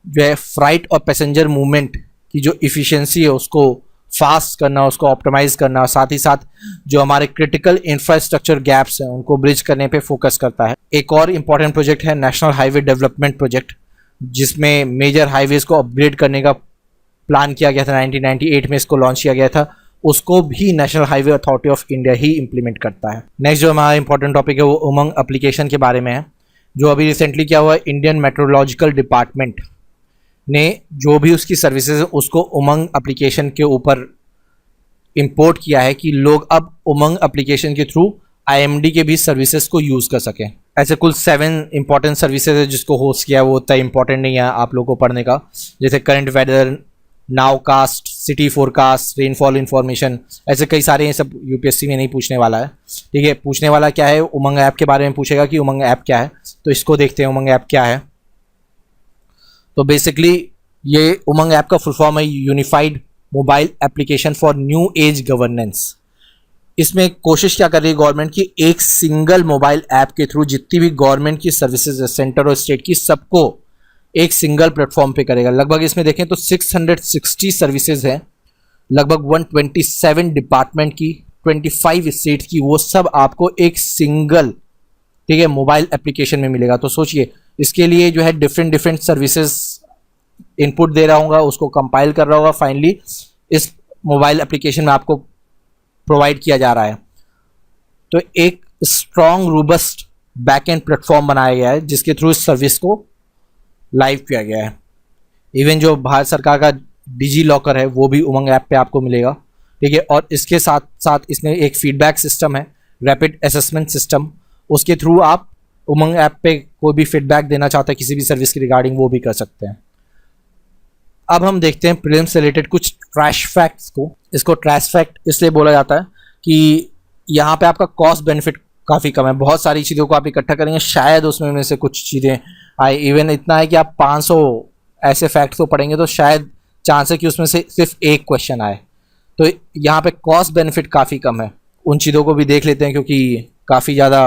जो है फ्राइट और पैसेंजर मूवमेंट की जो इफ़िशियंसी है उसको फास्ट करना, उसको ऑप्टिमाइज करना, साथ ही साथ जो हमारे क्रिटिकल इंफ्रास्ट्रक्चर गैप्स हैं उनको ब्रिज करने पे फोकस करता है। एक और इम्पॉर्टेंट प्रोजेक्ट है नेशनल हाईवे डेवलपमेंट प्रोजेक्ट, जिसमें मेजर हाईवेज को अपग्रेड करने का प्लान किया गया था। 1998 में इसको लॉन्च किया गया था। उसको भी national highway authority of India he implement करता है। नेक्स्ट जो हमारा इंपॉर्टेंट टॉपिक है वो उमंग एप्लीकेशन के बारे में है, जो अभी रिसेंटली क्या हुआ, इंडियन मेट्रोलॉजिकल डिपार्टमेंट ने जो भी उसकी सर्विसेज उसको उमंग एप्लीकेशन के ऊपर इंपोर्ट किया है कि लोग अब उमंग एप्लीकेशन के थ्रू आईएमडी के भी सर्विसेज को यूज़ कर सकें। ऐसे कुल 7 इंपॉर्टेंट सर्विसेज है जिसको होस्ट किया है, वो उतना इंपॉर्टेंट नहीं है आप लोगों को पढ़ने का, जैसे current weather, nowcast, city forecast, rainfall information, ऐसे कई सारे, ये सब यूपीएससी में नहीं पूछने वाला है। ठीक है, पूछने वाला क्या है, उमंग ऐप के बारे में पूछेगा कि उमंग ऐप क्या है। तो इसको देखते हैं उमंग ऐप क्या है। तो बेसिकली ये उमंग ऐप का फुल फॉर्म है unified mobile application for new age governance. इसमें कोशिश क्या कर रही है गवर्नमेंट की, एक सिंगल मोबाइल ऐप के थ्रू जितनी भी गवर्नमेंट की सर्विसेज है, सेंटर और स्टेट की, सबको एक सिंगल प्लेटफॉर्म पे करेगा। लगभग इसमें देखें तो 660 सर्विसेज हैं, लगभग 127 डिपार्टमेंट की, 25 स्टेट की, वो सब आपको एक सिंगल, ठीक है, मोबाइल एप्लीकेशन में मिलेगा। तो सोचिए, इसके लिए जो है डिफरेंट सर्विसेज इनपुट दे रहा होगा, उसको कंपाइल कर रहा होगा, फाइनली इस मोबाइल एप्लीकेशन में आपको प्रोवाइड किया जा रहा है। तो एक स्ट्रॉन्ग रूबस्ट बैक एंड प्लेटफॉर्म बनाया गया है जिसके थ्रू इस सर्विस को लाइव किया गया है। इवन जो भारत सरकार का डिजी लॉकर है वो भी उमंग ऐप पे आपको मिलेगा। ठीक है, और इसके साथ साथ इसमें एक फीडबैक सिस्टम है, रैपिड असेसमेंट सिस्टम, उसके थ्रू आप उमंग ऐप पे कोई भी फीडबैक देना चाहता है किसी भी सर्विस के रिगार्डिंग, वो भी कर सकते हैं। अब हम देखते हैं प्रीलिम्स से रिलेटेड कुछ ट्रैश फैक्ट्स को। इसको ट्रैश फैक्ट इसलिए बोला जाता है कि यहाँ पे आपका कॉस्ट बेनिफिट काफ़ी कम है। बहुत सारी चीज़ों को आप इकट्ठा करेंगे, शायद उसमें में से कुछ चीज़ें आए। इवन इतना है कि आप 500 ऐसे फैक्ट्स को पढ़ेंगे तो शायद चांस है कि उसमें से सिर्फ एक क्वेश्चन आए। तो यहाँ पे कॉस्ट बेनिफिट काफ़ी कम है। उन चीज़ों को भी देख लेते हैं क्योंकि काफ़ी ज़्यादा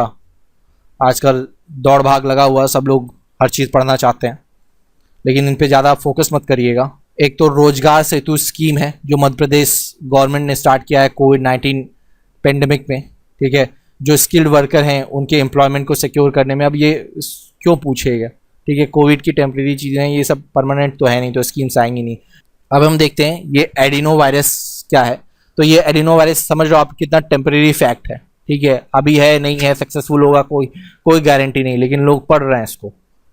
आजकल दौड़ भाग लगा हुआ है, सब लोग हर चीज़ पढ़ना चाहते हैं, लेकिन इन पे ज़्यादा फोकस मत करिएगा। एक तो रोजगार सेतु स्कीम है जो मध्य प्रदेश गवर्नमेंट ने स्टार्ट किया है कोविड-19 पेंडेमिक में। ठीक है, जो स्किल्ड वर्कर हैं उनके एम्प्लॉयमेंट को सिक्योर करने में। अब ये क्यों पूछेगा, ठीक है, कोविड की टेम्प्रेरी चीज़ें हैं, ये सब परमानेंट तो है नहीं, तो स्कीम्स आएंगी नहीं। अब हम देखते हैं ये एडिनो वायरस क्या है। तो ये एडिनो वायरस समझ लो आप कितना टेम्प्रेरी फैक्ट है। ठीक है, अभी है नहीं है, सक्सेसफुल होगा कोई गारंटी नहीं, लेकिन लोग पढ़ रहे हैं इसको।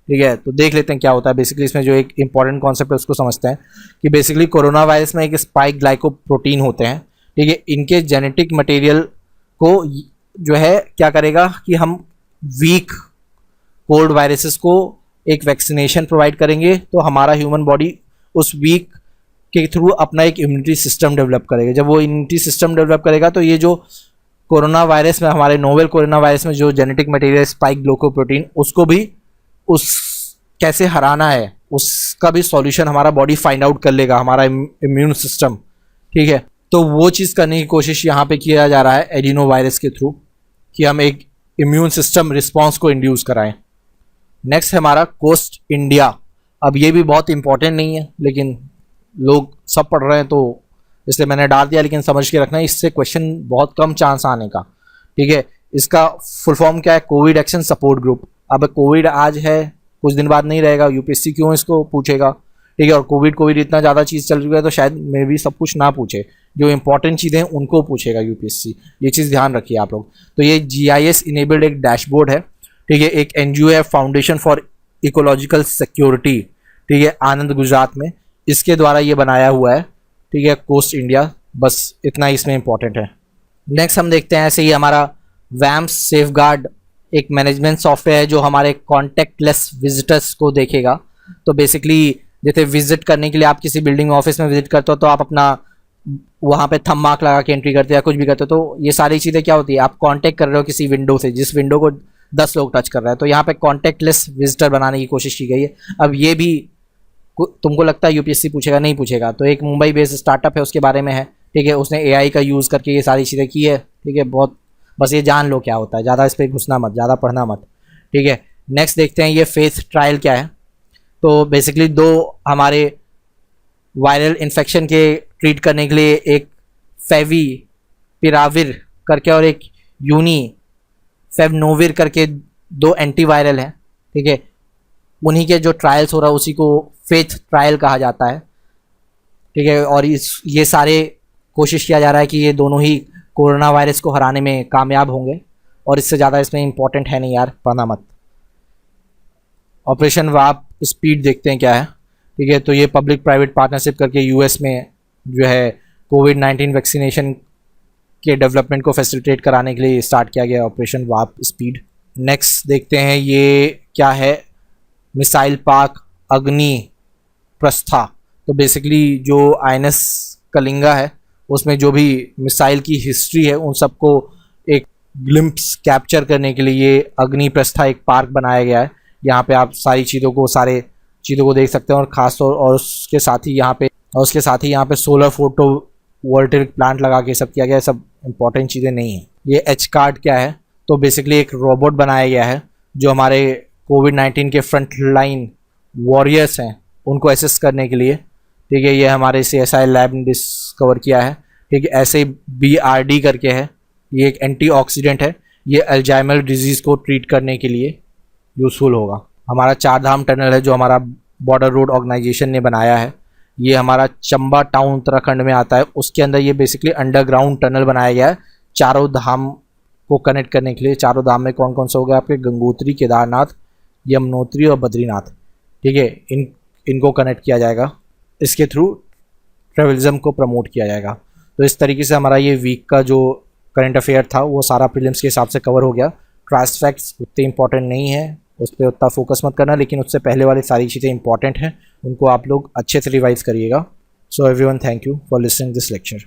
ठीक है, तो देख लेते हैं क्या होता है। बेसिकली इसमें जो एक इंपॉर्टेंट कॉन्सेप्ट है उसको समझते हैं कि बेसिकली कोरोना वायरस में एक स्पाइक ग्लाइकोप्रोटीन होते हैं। ठीक है, इनके जेनेटिक मटेरियल को जो है क्या करेगा कि हम वीक कोल्ड वायरसेस को एक वैक्सीनेशन प्रोवाइड करेंगे तो हमारा ह्यूमन बॉडी उस वीक के थ्रू अपना एक इम्यूनिटी सिस्टम डेवलप करेगा। जब वो इम्यूनिटी सिस्टम डेवलप करेगा तो ये जो कोरोना वायरस में, हमारे नोवेल कोरोना वायरस में जो जेनेटिक मटेरियल स्पाइक ग्लाइकोप्रोटीन, उसको भी उस कैसे हराना है उसका भी सॉल्यूशन हमारा बॉडी फाइंड आउट कर लेगा, हमारा इम्यून सिस्टम। ठीक है, तो वो चीज़ करने की कोशिश यहाँ पे किया जा रहा है एडिनो वायरस के थ्रू कि हम एक इम्यून सिस्टम रिस्पॉन्स को इंड्यूस कराएं। नेक्स्ट है हमारा कोस्ट इंडिया। अब ये भी बहुत इंपॉर्टेंट नहीं है, लेकिन लोग सब पढ़ रहे हैं तो इसलिए मैंने डाल दिया, लेकिन समझ के रखना इससे क्वेश्चन बहुत कम चांस आने का। ठीक है, इसका फुल फॉर्म क्या है, कोविड एक्शन सपोर्ट ग्रुप। अब कोविड आज है, कुछ दिन बाद नहीं रहेगा, यूपीएससी क्यों इसको पूछेगा। ठीक है, और कोविड इतना ज़्यादा चीज़ चल रही है तो शायद मे भी सब कुछ ना पूछे, जो इंपॉर्टेंट चीज़ें हैं उनको पूछेगा यूपीएससी। ये चीज़ ध्यान रखिए आप लोग। तो ये GIS इनेबल्ड एक डैशबोर्ड है। ठीक है, एक NGO है, फाउंडेशन फॉर इकोलॉजिकल सिक्योरिटी। ठीक है, आनंद गुजरात में, इसके द्वारा ये बनाया हुआ है। ठीक है, कोस्ट इंडिया, बस इतना ही इसमें इंपॉर्टेंट है। नेक्स्ट हम देखते हैं ऐसे ही हमारा वैम्स सेफगार्ड एक मैनेजमेंट सॉफ्टवेयर है जो हमारे कॉन्टैक्टलेस विजिटर्स को देखेगा। तो बेसिकली जैसे विजिट करने के लिए आप किसी बिल्डिंग ऑफिस में विजिट करते हो तो आप अपना वहाँ पे थंब मार्क लगा के एंट्री करते हो या कुछ भी करते हो। तो ये सारी चीज़ें क्या होती है, आप कांटेक्ट कर रहे हो किसी विंडो से, जिस विंडो को 10 लोग टच कर रहे हैं, तो यहाँ पे कॉन्टैक्टलेस विजिटर बनाने की कोशिश की गई है। अब ये भी तुमको लगता है यूपीएससी पूछेगा, नहीं पूछेगा। तो एक मुंबई बेस्ड स्टार्टअप है, उसके बारे में है। ठीक है, उसने AI का यूज़ करके ये सारी चीज़ें की है। ठीक है, बहुत बस ये जान लो क्या होता है, ज़्यादा इस पर घुसना मत, ज़्यादा पढ़ना मत। ठीक है, नेक्स्ट देखते हैं ये फेस ट्रायल क्या है। तो बेसिकली 2 हमारे वायरल इन्फेक्शन के ट्रीट करने के लिए एक फेवी पिराविर करके और एक यूनी फेवनोविर करके 2 एंटीवायरल हैं, ठीक है। उन्हीं के जो ट्रायल्स हो रहा है उसी को फेथ ट्रायल कहा जाता है, ठीक है। और ये सारे कोशिश किया जा रहा है कि ये दोनों ही कोरोना वायरस को हराने में कामयाब होंगे, और इससे ज़्यादा इसमें इंपॉर्टेंट है नहीं यार, पढ़ना मत। ऑपरेशन वार्प स्पीड देखते हैं क्या है, ठीक है। तो ये पब्लिक प्राइवेट पार्टनरशिप करके यूएस में जो है कोविड-19 वैक्सीनेशन के डेवलपमेंट को फैसिलिटेट कराने के लिए स्टार्ट किया गया ऑपरेशन वार्प स्पीड। नेक्स्ट देखते हैं ये क्या है, मिसाइल पार्क अग्नि प्रस्था। तो बेसिकली जो INS कलिंगा है उसमें जो भी मिसाइल की हिस्ट्री है उन सबको एक ग्लिम्प्स कैप्चर करने के लिए ये अग्नि प्रस्था एक पार्क बनाया गया है। यहाँ पे आप सारी चीज़ों को देख सकते हैं, और खास तौर और उसके साथ ही यहाँ पे सोलर फोटो वोल्टेइक प्लांट लगा के सब किया गया है। सब इंपॉर्टेंट चीज़ें नहीं है। ये एच कार्ड क्या है, तो बेसिकली एक रोबोट बनाया गया है जो हमारे कोविड-19 के फ्रंट लाइन वॉरियर्स हैं उनको असिस्ट करने के लिए, ठीक है। ये हमारे CSI लैब ने डिस्कवर किया है, ठीक है। ऐसे BRD करके है, ये एक एंटीऑक्सीडेंट है, ये अल्जाइमर डिजीज़ को ट्रीट करने के लिए यूज़फुल होगा। हमारा 4 धाम टनल है जो हमारा बॉर्डर रोड ऑर्गेनाइजेशन ने बनाया है। ये हमारा चंबा टाउन उत्तराखंड में आता है, उसके अंदर ये बेसिकली अंडरग्राउंड टनल बनाया गया है चारों धाम को कनेक्ट करने के लिए। चारों धाम में कौन कौन से हो गए आपके, गंगोत्री, केदारनाथ, यमुनोत्री और बद्रीनाथ, ठीक है। इनको कनेक्ट किया जाएगा, इसके थ्रू ट्रेवलिज्म को प्रमोट किया जाएगा। तो इस तरीके से हमारा ये वीक का जो करंट अफेयर था वो सारा प्रीलिम्स के हिसाब से कवर हो गया। क्लास फैक्ट्स उतने इंपॉर्टेंट नहीं है, उस पर उतना फोकस मत करना, लेकिन उससे पहले वाली सारी चीज़ें इंपॉर्टेंट हैं, उनको आप लोग अच्छे से रिवाइज करिएगा। So everyone, thank you for listening this lecture.